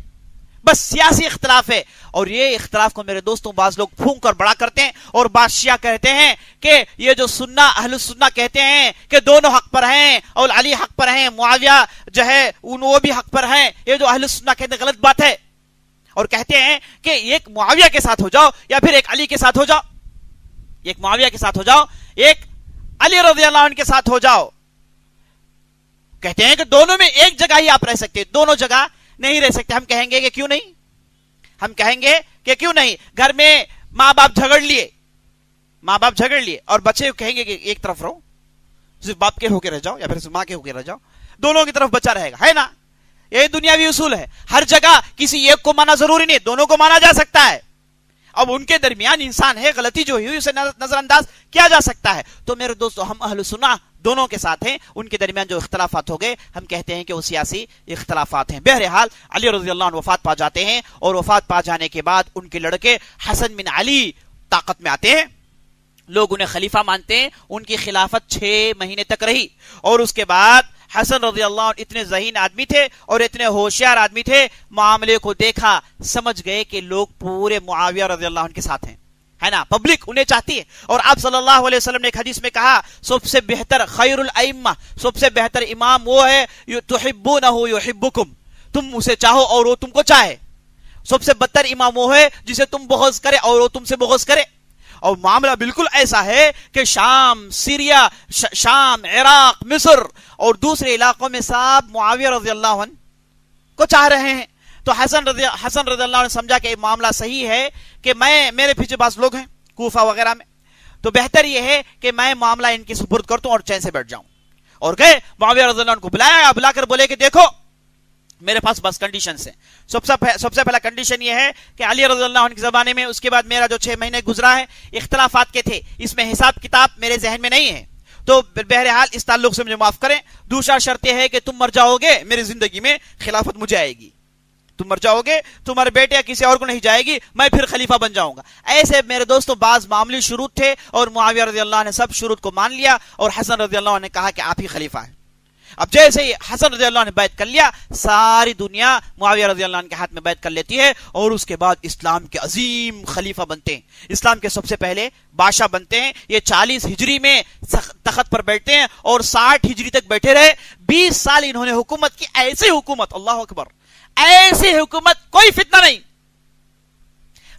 بس سیاسی اختلاف ہے۔ اور یہ اختلاف کو میرے دوستوں بعض لوگ پھونک کر بڑا کرتے ہیں، اور بعض شیعہ کہتے ہیں کہ یہ جو سنہ اہل السنہ کہتے ہیں کہ دونوں حق پر ہیں اور علی حق پر ہیں، معاویہ جو ہے وہ بھی حق پر ہیں، یہ جو اہل السنہ کہتے ہیں غلط بات ہے، اور کہتے ہیں کہ ایک معاویہ کے ساتھ ہو جاؤ یا پھر ایک علی کے ساتھ ہو جاؤ، ایک معاویہ کے ساتھ ہو جاؤ، ایک علی رضی اللہ عنہ کے ساتھ ہو جاؤ۔ کہتے ہیں کہ دونوں میں ایک جگہ ہی آپ رہ سکتے، دونوں جگہ نہیں رہ سکتے۔ ہم کہیں گے کہ کیوں نہیں؟ ہم کہیں گے کہ کیوں نہیں؟ گھر میں ماں باپ جھگڑ لیے اور بچے کہیں گے کہ ایک طرف رہو، صرف باپ کے ہو کے رہ جاؤ یا پھر صرف ماں کے ہو کے رہ جاؤ، دونوں کی طرف بچہ رہے گا، ہے نا؟ یہ دنیاوی اصول ہے، ہر جگہ کسی ایک کو مانا ضروری نہیں، دونوں کو مانا جا سکتا ہے۔ اب ان کے درمیان انسان ہے، غلطی جو ہوئی اسے نظر انداز کیا جا سکتا ہے۔ تو میرے دوستو ہم اہل سنہ دونوں کے ساتھ ہیں، ان کے درمیان جو اختلافات ہو گئے ہم کہتے ہیں کہ وہ سیاسی اختلافات ہیں۔ بہرحال علی رضی اللہ عنہ وفات پا جاتے ہیں، اور وفات پا جانے کے بعد ان کے لڑکے حسن بن علی طاقت میں آتے ہیں، لوگ انہیں خلیفہ مانتے ہیں، ان کی خلافت 6 مہینے تک رہی، اور اس کے بعد حسن رضی اللہ عنہ اتنے ذہین آدمی تھے اور اتنے ہوشیار آدمی تھے، معاملے کو دیکھا، سمجھ گئے کہ لوگ پورے معاویہ رضی اللہ عنہ کے ساتھ ہیں، ہے نا, پبلک انہیں چاہتی ہے. اور آپ صلی اللہ علیہ وسلم نے ایک حدیث میں کہا سب سے بہتر خیر الائمہ, سب سے بہتر امام وہ ہے تحبونہ یحبکم, تم اسے چاہو اور وہ تم کو چاہے. سب سے بدتر امام وہ ہے جسے تم بغض کرے اور وہ تم سے بغض کرے. اور معاملہ بالکل ایسا ہے کہ شام, سیریا, شام, عراق, مصر اور دوسرے علاقوں میں سب معاویہ رضی اللہ عنہ کو چاہ رہے ہیں. تو حسن رضی اللہ عنہ سمجھا کہ معاملہ صحیح ہے کہ میرے پیچھے بعض لوگ ہیں کوفہ وغیرہ میں, تو بہتر یہ ہے کہ میں معاملہ ان کی سپرد کر دوں اور چین سے بیٹھ جاؤں. اور گئے معاویہ رضی اللہ عنہ کو بلایا, بلا کر بولے کہ دیکھو میرے پاس بس کنڈیشنز ہیں. سب سے پہلا کنڈیشن یہ ہے کہ علی رضی اللہ عنہ کے زمانے میں, اس کے بعد میرا جو 6 مہینے گزرا ہے اختلافات کے تھے, اس میں حساب کتاب میرے ذہن میں نہیں ہے, تو بہرحال اس تعلق سے مجھے معاف کریں. دوسرا شرط یہ ہے کہ تم مر جاؤ گے میری زندگی میں خلافت مجھے آئے گی, تم مر جاؤ گے تمہارے بیٹے یا کسی اور کو نہیں جائے گی, میں پھر خلیفہ بن جاؤں گا. ایسے میرے دوستوں بعض معاملی شروط تھے اور معاویہ رضی اللہ عنہ نے سب شروط کو مان لیا اور حسن رضی اللہ عنہ نے کہا کہ آپ ہی خلیفہ ہیں. اب جیسے ہی حسن رضی اللہ عنہ نے بیعت کر لیا, ساری دنیا معاویہ رضی اللہ عنہ کے ہاتھ میں بیعت کر لیتی ہے اور اس کے بعد اسلام کے عظیم خلیفہ بنتے ہیں, اسلام کے سب سے پہلے بادشاہ بنتے ہیں. یہ 40 ہجری میں تخت پر بیٹھتے ہیں اور 60 ہجری تک بیٹھے رہے. 20 سال انہوں نے حکومت کی, ایسی حکومت, اللہ اکبر, ایسی حکومت, کوئی فتنہ نہیں,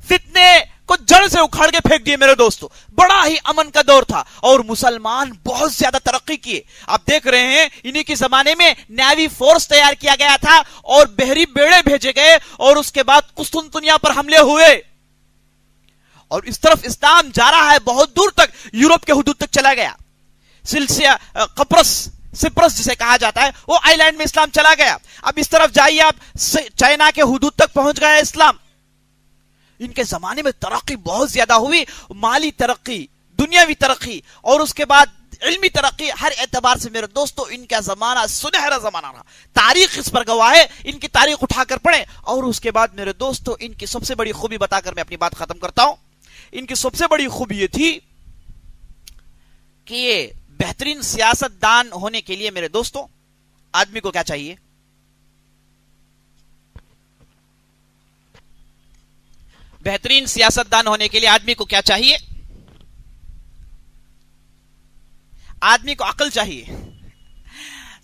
فتنے کو جڑ سے اکھاڑ کے پھینک دیے میرے دوستو. بڑا ہی امن کا دور تھا اور مسلمان بہت زیادہ ترقی کیے. آپ دیکھ رہے ہیں انہی کے زمانے میں نیوی فورس تیار کیا گیا تھا اور بحری بیڑے بھیجے گئے اور اس کے بعد قسطنطنیہ پر حملے ہوئے اور اس طرف اسلام جا رہا ہے بہت دور تک, یورپ کے حدود تک چلا گیا. سپرس جسے کہا جاتا ہے وہ آئی لینڈ میں اسلام چلا گیا. اب اس طرف جائیے آپ, چائنا کے حدود تک پہنچ گیا اسلام. ان کے زمانے میں ترقی بہت زیادہ ہوئی, مالی ترقی, دنیاوی ترقی اور اس کے بعد علمی ترقی. ہر اعتبار سے میرے دوستو ان کا زمانہ سنہرا زمانہ رہا, تاریخ اس پر گواہ ہے. ان کی تاریخ اٹھا کر پڑھیں. اور اس کے بعد میرے دوستو ان کی سب سے بڑی خوبی بتا کر میں اپنی بات ختم کرتا ہوں. ان کی سب سے بڑی خوبی یہ تھی کہ یہ بہترین سیاست دان ہونے کے لیے میرے دوستو آدمی کو کیا چاہیے؟ بہترین سیاست دان ہونے کے لیے آدمی کو کیا چاہیے؟ آدمی کو عقل چاہیے.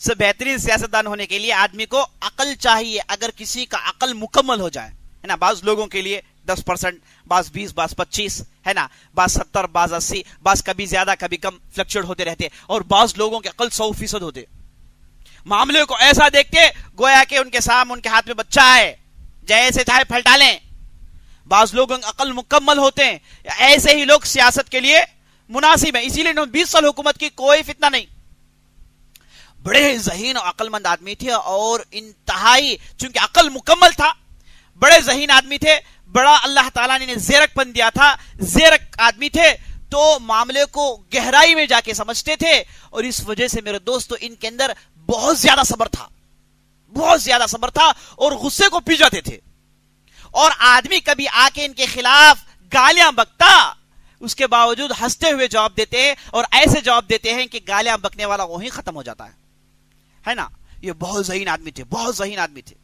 بہترین سیاست دان ہونے کے لیے آدمی کو عقل چاہیے. اگر کسی کا عقل مکمل ہو جائے, ہے نا, بعض لوگوں کے لیے 10%, بعض 20, بعض 25, ہے نا, بعض 70, بعض 80, بعض کبھی زیادہ کبھی کم فلکچویٹ ہوتے رہتے, اور بعض لوگوں کے عقل 100% ہوتے. معاملے کو ایسا دیکھتے گویا کہ ان کے سامنے ان کے ہاتھ میں بچہ ہے, جیسے چاہے پھلٹا لیں. بعض لوگوں کے عقل مکمل ہوتے ہیں. ایسے ہی لوگ سیاست کے لیے مناسب ہیں. اسی لیے انہوں نے 20 سال حکومت کی, کوئی فتنہ نہیں. بڑے ذہین اور عقل مند آدمی تھے اور انتہائی, چونکہ عقل مکمل تھا, بڑے ذہین آدمی تھے, بڑا اللہ تعالیٰ نے زیرک پن دیا تھا, زیرک آدمی تھے, تو معاملے کو گہرائی میں جا کے سمجھتے تھے. اور اس وجہ سے میرے دوستو ان کے اندر بہت زیادہ صبر تھا, بہت زیادہ صبر تھا اور غصے کو پی جاتے تھے. اور آدمی کبھی آ کے ان کے خلاف گالیاں بکتا, اس کے باوجود ہنستے ہوئے جواب دیتے ہیں اور ایسے جواب دیتے ہیں کہ گالیاں بکنے والا وہیں ختم ہو جاتا ہے نا. یہ بہت ذہین آدمی تھے, بہت ذہین آدمی تھے.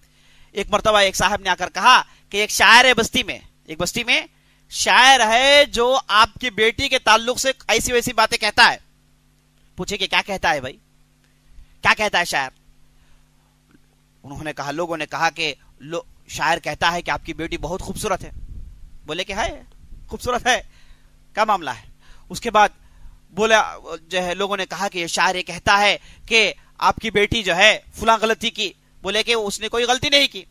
ایک مرتبہ ایک صاحب نے آ کر کہا کہ ایک شاعر ہے بستی میں, ایک بستی میں شاعر ہے جو آپ کی بیٹی کے تعلق سے ایسی ویسی باتیں کہتا ہے. پوچھے کہ کیا کہتا ہے بھائی, کیا کہتا ہے شاعر؟ انہوں نے کہا, لوگوں نے کہا کہ شاعر کہتا ہے کہ آپ کی بیٹی بہت خوبصورت ہے. بولے کہ ہے, خوبصورت ہے, کیا معاملہ ہے؟ اس کے بعد بولا جو ہے, لوگوں نے کہا کہ یہ شاعر یہ کہتا ہے کہ آپ کی بیٹی جو ہے فلاں غلطی کی. بولے کہ اس نے کوئی غلطی نہیں کی.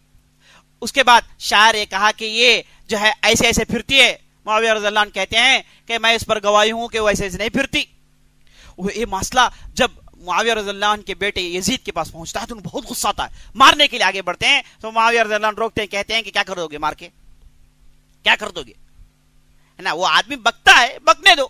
اس کے بعد شاعر یہ کہا کہ یہ جو ہے ایسے ایسے پھرتی ہے. معاویہ رضی اللہ عنہ کہتے ہیں کہ میں اس پر گواہی ہوں کہ وہ ایسے ایسے نہیں پھرتی. یہ مسئلہ جب معاویہ رضی اللہ عنہ کے بیٹے یزید کے پاس پہنچتا ہے تو انہیں بہت غصہ آتا ہے, مارنے کے لیے آگے بڑھتے ہیں. تو معاویہ رضی اللہ عنہ روکتے ہیں, کہتے ہیں کہ کیا کر دو گے مار کے, کیا کر دو گے, ہے نا. وہ آدمی بکتا ہے, بکنے دو.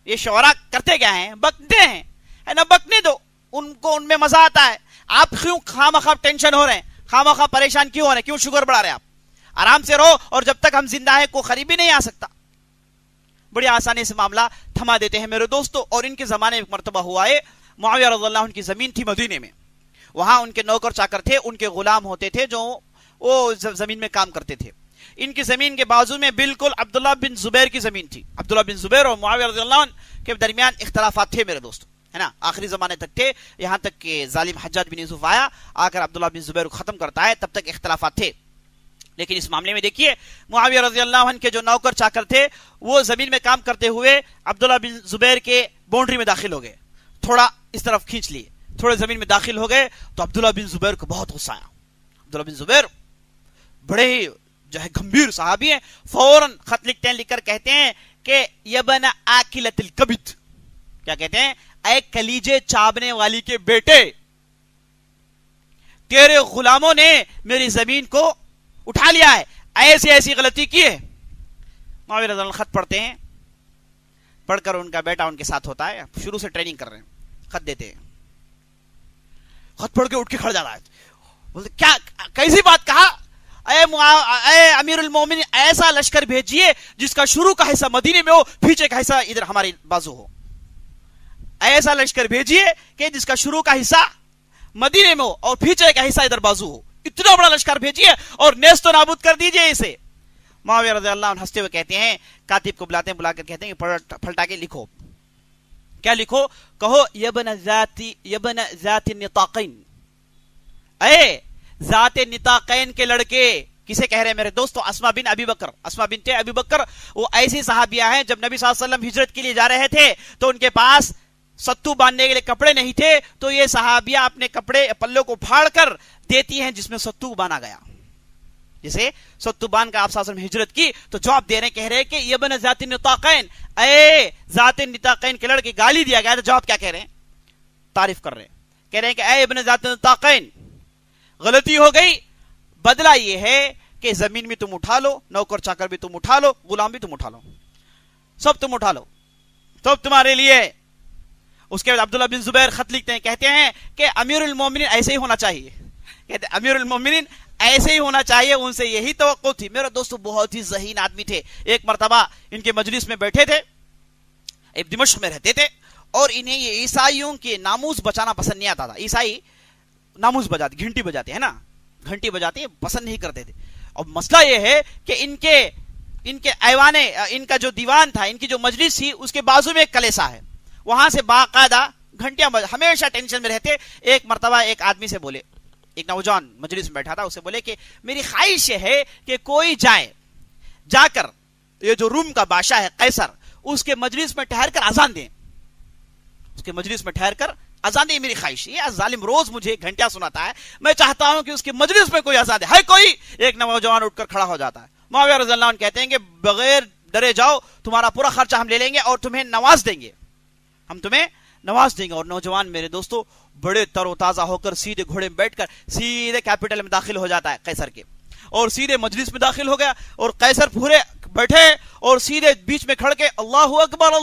یہ شعراء کرتے کیا ہیں, بکتے ہیں, ہے نا, بکنے دو. ان کو ان میں مزہ آتا ہے. آپ کیوں خواہ ٹینشن ہو رہے ہیں, خواہ پریشان کیوں ہو رہے ہیں, کیوں شوگر بڑھا رہے ہیں؟ آپ آرام سے رہو, اور جب تک ہم زندہ ہیں کوئی قریبی نہیں آ سکتا. بڑی آسانی سے معاملہ تھما دیتے ہیں میرے دوستو. اور ان کے زمانے میں ایک مرتبہ ہوا ہے, معاویہ رضی اللہ عنہ کی زمین تھی مدینے میں, وہاں ان کے نوکر چاکر تھے, ان کے غلام ہوتے تھے جو وہ زمین میں کام کرتے تھے. ان کی زمین کے بازو میں بالکل عبداللہ بن زبیر کی زمین تھی. عبداللہ بن زبیر اور معاویہ رضی اللہ عنہ کے درمیان اختلافات تھے میرے دوست، ہے نا، آخری زمانے تک تھے، یہاں تک کہ ظالم حجاج بن یوسف آیا، آ کر عبداللہ بن زبیر کو ختم کرتا ہے، تب تک اختلافات تھے. لیکن اس معاملے میں دیکھیے معاویہ رضی اللہ عنہ کے جو نوکر چاکر تھے وہ زمین میں کام کرتے ہوئے عبداللہ بن زبیر کے باؤنڈری میں داخل ہو گئے، تھوڑا اس طرف کھینچ لیے، تھوڑے زمین میں داخل ہو گئے تو عبداللہ بن زبیر کو بہت غصہ آیا. عبداللہ بن زبیر بڑے ہی جو ہے گمبھیر صحابی ہیں، فوراً خط لکھتے ہیں، لکھ کر کہتے ہیں کہ یبن آکلۃ الکبد، کیا کہتے ہیں، اے کلیجے چابنے والی کے بیٹے، تیرے غلاموں نے میری زمین کو اٹھا لیا ہے، ایسی ایسی غلطی کی ہے. معاویہ رضی اللہ عنہ خط پڑھتے ہیں، پڑھ کر ان کا بیٹا ان کے ساتھ ہوتا ہے، شروع سے ٹریننگ کر رہے ہیں، خط دیتے ہیں، خط پڑھ کے اٹھ کے کھڑ جا رہا ہے، بولتے کیا کیسی بات کہا، اے امیر المومنین ایسا لشکر بھیجیے جس کا شروع کا حصہ مدینے میں ہو، پیچھے کا حصہ ادھر ہماری بازو ہو، ایسا لشکر بھیجیے کہ جس کا شروع کا حصہ مدینے میں ہو اور پیچھے کا حصہ ادھر بازو ہو، اتنا بڑا لشکر بھیجیے اور نیست و نابود کر دیجیے اسے. معاویہ رضی اللہ عنہ ہنستے ہوئے کہتے ہیں، کاتب کو بلاتے ہیں، بلا کر کہتے ہیں کہ پھلٹا کے لکھو. کیا لکھو؟ کہو یبن ذات النطاقین، اے ذات نطاقین کے لڑکے. کسے کہہ رہے ہیں میرے دوستو؟ اسما بن ابی بکر. اسما بنت ابی بکر وہ ایسی صحابیہ ہیں جب نبی صلی اللہ علیہ وسلم ہجرت کے لیے جا رہے تھے تو ان کے پاس ستو باندھنے کے لیے کپڑے نہیں تھے، تو یہ صحابیہ اپنے کپڑے پلوں کو پھاڑ کر دیتی ہیں جس میں ستو باندھا گیا. جسے ستو باندھ کا آپ صلی اللہ علیہ وسلم ہجرت کی تو جواب دے رہے ہیں، کہہ رہے ہیں کہ یبن ذات النطاقین، اے ذات النطاقین کے لڑکے. گالی دیا گیا تو جواب کیا کہہ رہے ہیں؟ تعریف کر رہے ہیں، کہہ رہے ہیں کہ اے ابن ذات النطاقین، غلطی ہو گئی، بدلہ یہ ہے کہ زمین بھی تم اٹھا لو، نوکر چاکر بھی تم اٹھا لو، غلام بھی تم اٹھا لو، سب تم اٹھا لو، سب تمہارے لیے. اس کے بعد عبداللہ بن زبیر خط لکھتے ہیں، کہتے ہیں کہ امیر المومنین ایسے ہی ہونا چاہیے، کہتے ہیں امیر المومنین ایسے ہی ہونا چاہیے، ان سے یہی توقع تھی. میرے دوستو بہت ہی ذہین آدمی تھے. ایک مرتبہ ان کے مجلس میں بیٹھے تھے، ایک دمشق میں رہتے تھے، اور انہیں یہ عیسائیوں کے ناموس بچانا پسند نہیں آتا تھا. عیسائی ناموس بجاتے، گھنٹی بجاتے ہیں نا، گھنٹی بجاتے ہیں، پسند نہیں کرتے تھے. اور مسئلہ یہ ہے کہ ان کے ایوانے، ان کا جو دیوان تھا، ان کی جو مجلس تھی، اس کے بازو میں ایک کلیسا ہے، وہاں سے باقاعدہ گھنٹیاں ہمیشہ ٹینشن میں رہتے. ایک مرتبہ ایک آدمی سے بولے، ایک نوجوان مجلس میں بیٹھا تھا، اسے بولے کہ میری خواہش یہ ہے کہ کوئی جا کر یہ جو روم کا بادشاہ ہے قیصر، اس کے مجلس میں ٹھہر کر اذان دیں، اس کے مجلس میں ٹھہر کر اذان دیں. میری خواہش یہ ظالم روز مجھے گھنٹیاں سناتا ہے، میں چاہتا ہوں کہ اس کے مجلس میں کوئی اذان دے. ہے کوئی؟ ایک نوجوان اٹھ کر کھڑا ہو جاتا ہے. معاویہ رضی اللہ عنہ کہتے ہیں کہ بغیر ڈرے جاؤ، تمہارا پورا خرچہ ہم لے لیں گے اور تمہیں نواز دیں گے، ہم تمہیں نواز دیں گے. اور نوجوان میرے دوستو بڑے تر و تازہ ہو کر سیدھے گھوڑے میں بیٹھ کر سیدھے کیپٹل میں داخل ہو جاتا ہے قیصر کے، اور سیدھے مجلس میں داخل ہو گیا. اور قیصر پورے بیٹھے اور سیدھے بیچ میں کھڑ کے اللہ اکبر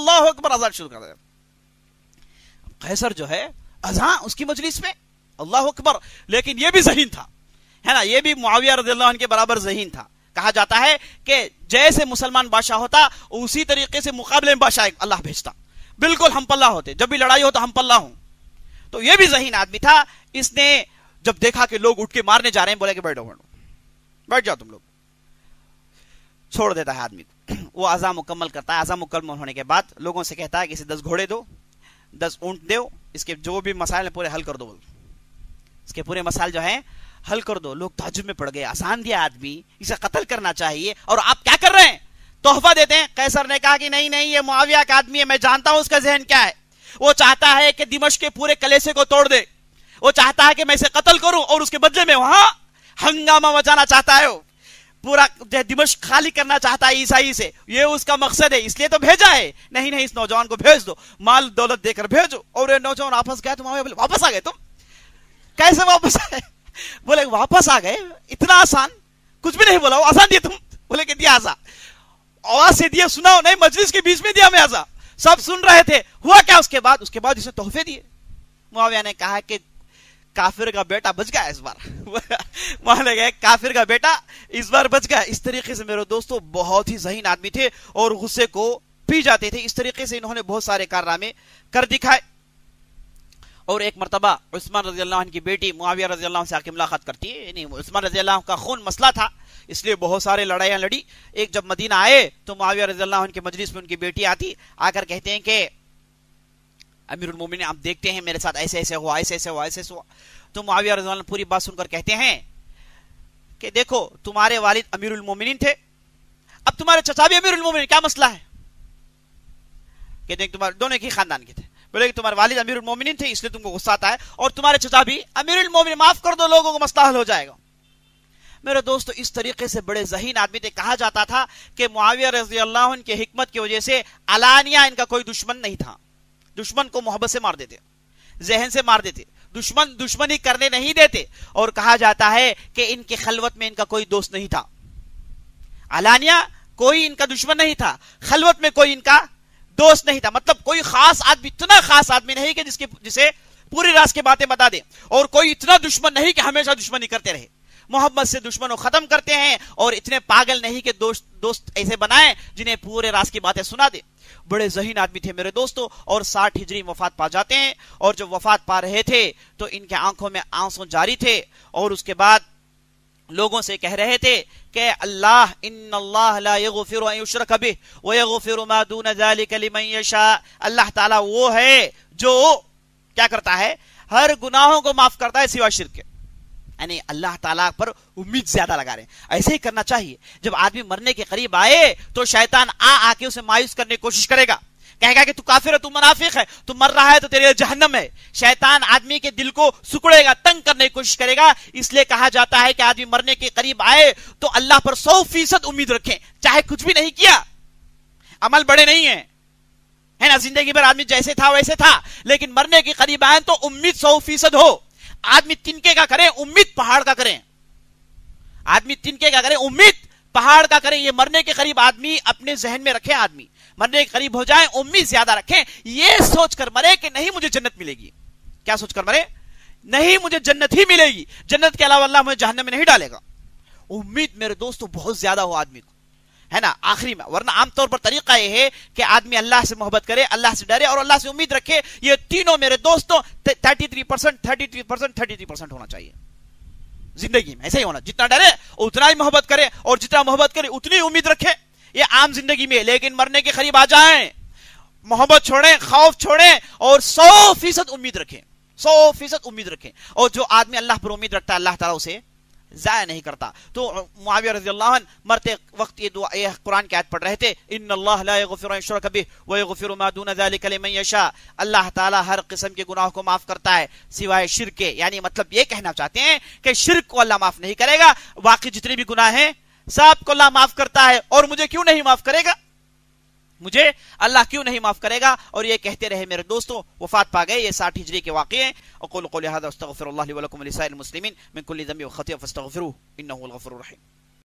اذان شروع کر دیا. قیصر جو ہے اذان اس کی مجلس میں، اللہ اکبر. لیکن یہ بھی ذہین تھا، ہے نا، یہ بھی معاویہ رضی اللہ عنہ کے برابر ذہین تھا. کہا جاتا ہے کہ جیسے مسلمان بادشاہ ہوتا اسی طریقے سے مقابلے میں بادشاہ اللہ بھیجتا، بالکل ہم پلہ ہوتے، جب بھی لڑائی ہو تو ہم پلہ ہوں. تو یہ بھی ذہین آدمی تھا. اس نے جب دیکھا کہ لوگ اٹھ کے مارنے جا رہے ہیں، بولے کہ بیٹھ جاؤ تم لوگ، چھوڑ دیتا ہے آدمی کو. وہ اذان مکمل کرتا ہے. اذان مکمل ہونے کے بعد لوگوں سے کہتا ہے کہ اسے 10 گھوڑے دو، 10 اونٹ دو، اس کے جو بھی مسائل ہیں پورے حل کر دو، اس کے پورے مسائل جو ہیں حل کر دو. لوگ تعجب میں پڑ گئے، آسان دیا آدمی، اسے قتل کرنا چاہیے اور آپ کیا کر رہے ہیں؟ تحفہ دیتے ہیں. قیصر نے کہا کہ نہیں یہ معاویہ کا آدمی ہے، میں جانتا ہوں اس کا ذہن کیا ہے. وہ چاہتا ہے کہ دمشق کے پورے کلیسے کو توڑ دے، وہ چاہتا ہے کہ میں اسے قتل کروں اور اس کے بدلے میں وہاں ہنگامہ مچانا چاہتا ہے، پورا دمشق خالی کرنا چاہتا ہے عیسائی سے. یہ اس کا مقصد ہے، اس لیے تو بھیجا ہے. نہیں اس نوجوان کو بھیج دو، مال دولت دے کر بھیجو. اور یہ نوجوان واپس گیا تو معاویہ بولے واپس آ گئے تم؟ کیسے واپس آئے؟ بولے واپس آ گئے، اتنا آسان، کچھ بھی نہیں بولا، وہ آسان دیا تم؟ بولے کہ دیا آسان، آواز سے دیا، سناؤ نہیں، مجلس کے بیچ میں دیا میں آزا، سب سن رہے تھے. ہوا کیا اس کے بعد اسے تحفے دیے. معاویہ نے کہا کہ کافر کا بیٹا بچ گیا اس بار. معاویہ نے کہا کافر کا بیٹا اس بار بچ گیا. اس طریقے سے میرے دوستو بہت ہی ذہین آدمی تھے اور غصے کو پی جاتے تھے. اس طریقے سے انہوں نے بہت سارے کارنامے کر دکھائے. اور ایک مرتبہ عثمان رضی اللہ عنہ کی بیٹی معاویہ رضی اللہ عنہ سے آ کے ملاقات کرتی ہے. یعنی عثمان رضی اللہ عنہ کا خون مسئلہ تھا، اس لیے بہت سارے لڑائیاں لڑی. ایک جب مدینہ آئے تو معاویہ رضی اللہ عنہ کے مجلس میں ان کی بیٹی آتی، آ کر کہتے ہیں کہ امیر المومنین آپ دیکھتے ہیں میرے ساتھ ایسے ایسے ہوا، ایسے ایسے ہوا، ایسے ایسے ہوا. تو معاویہ رضی اللہ عنہ پوری بات سن کر کہتے ہیں کہ دیکھو تمہارے والد امیر المومنین تھے، اب تمہارے چچا بھی امیر المومنین، کیا مسئلہ ہے؟ کہتے ہیں تمہارے دونوں کی خاندان کے تھے. بولے کہ تمہارے والد امیر المومنین تھے اس لیے تم کو غصہ آتا ہے، اور تمہارے چچا بھی امیر المومنین، معاف کر دو، لوگوں کو مسئلہ حل ہو جائے گا. میرے دوستو اس طریقے سے بڑے ذہین آدمی تھے. کہا جاتا تھا کہ معاویہ رضی اللہ عنہ کی حکمت کی وجہ سے علانیہ ان کا کوئی دشمن نہیں تھا. دشمن کو محبت سے مار دیتے، ذہن سے مار دیتے، دشمنی کرنے نہیں دیتے. اور کہا جاتا ہے کہ ان کی خلوت میں ان کا کوئی دوست نہیں تھا. علانیہ کوئی ان کا دشمن نہیں تھا، خلوت میں کوئی ان کا دوست نہیں تھا. مطلب کوئی خاص آدمی، اتنا خاص آدمی نہیں کہ جسے پوری راز کی باتیں بتا دے، اور کوئی اتنا دشمن نہیں کہ ہمیشہ دشمنی کرتے رہے. محبت سے دشمنوں ختم کرتے ہیں، اور اتنے پاگل نہیں کہ دوست ایسے بنائیں جنہیں پورے راز کی باتیں سنا دے. بڑے ذہین آدمی تھے میرے دوستو. اور 60 ہجری وفات پا جاتے ہیں، اور جب وفات پا رہے تھے تو ان کے آنکھوں میں آنسو جاری تھے، اور اس کے بعد لوگوں سے کہہ رہے تھے کہ اللہ ان اللہ لا یغفر ان یشرک بہ ویغفر ما دون ذلک لمن یشاء. اللہ تعالیٰ وہ ہے جو کیا کرتا ہے، ہر گناہوں کو معاف کرتا ہے سوائے شرک کے. یعنی اللہ تعالیٰ پر امید زیادہ لگا رہے ہیں. ایسے ہی کرنا چاہیے. جب آدمی مرنے کے قریب آئے تو شیطان آ کے اسے مایوس کرنے کی کوشش کرے گا، کہے گا کہ تو کافر ہے، تو منافق ہے، تو مر رہا ہے تو تیرے جہنم ہے. شیطان آدمی کے دل کو سکڑے گا، تنگ کرنے کی کوشش کرے گا. اس لیے کہا جاتا ہے کہ آدمی مرنے کے قریب آئے تو اللہ پر 100% امید رکھیں، چاہے کچھ بھی نہیں کیا، عمل بڑے نہیں ہیں، ہے نا. زندگی بھر آدمی جیسے تھا ویسے تھا، لیکن مرنے کے قریب آئے تو امید 100% ہو. آدمی تنکے کا کریں، امید پہاڑ کا کریں. آدمی تنکے کا کریں، امید پہاڑ کا کریں. یہ مرنے کے قریب آدمی اپنے ذہن میں رکھے، آدمی مرنے کے قریب ہو جائیں امید زیادہ رکھیں. یہ سوچ کر مرے کہ نہیں مجھے جنت ملے گی. کیا سوچ کر مرے؟ نہیں مجھے جنت ہی ملے گی، جنت کے علاوہ اللہ مجھے جہنم میں نہیں ڈالے گا. امید میرے دوستو بہت زیادہ ہو آدمی کو، ہے نا، آخری میں. ورنہ عام طور پر طریقہ یہ ہے کہ آدمی اللہ سے محبت کرے، اللہ سے ڈرے، اور اللہ سے امید رکھے. یہ تینوں میرے دوستوں 33% ہونا چاہیے زندگی میں. ایسا ہی ہونا، جتنا ڈرے اتنا ہی محبت کرے، اور جتنا محبت کرے اتنی امید رکھے. یہ عام زندگی میں. لیکن مرنے کے قریب آ جائیں، محبت چھوڑیں، خوف چھوڑیں، اور 100% امید رکھیں. 100% امید رکھیں. اور جو آدمی اللہ پر امید رکھتا ہے اللہ تعالیٰ اسے ضائع نہیں کرتا. تو معاویہ رضی اللہ عنہ مرتے وقت یہ دعا، یہ قرآن کی آیت پڑھ رہے تھے، ان اللہ لا یغفر ان یشرک بہ ویغفر ما دون ذلک لمن یشاء. اللہ تعالیٰ ہر قسم کے گناہوں کو معاف کرتا ہے سوائے شرک کے. یعنی مطلب یہ کہنا چاہتے ہیں کہ شرک کو اللہ معاف نہیں کرے گا، باقی جتنے بھی گناہ ہیں سب کو اللہ معاف کرتا ہے. اور مجھے کیوں نہیں معاف کرے گا؟ مجھے اللہ کیوں نہیں معاف کرے گا؟ اور یہ کہتے رہے میرے دوستوں، وفات پا گئے. یہ 60 ہجری کے واقعے ہیں. اقول قولی ھذا واستغفر اللہ لی ولکم ولسائر المسلمین من کل ذنب وخطیئۃ فاستغفروہ انہ هو الغفور الرحیم.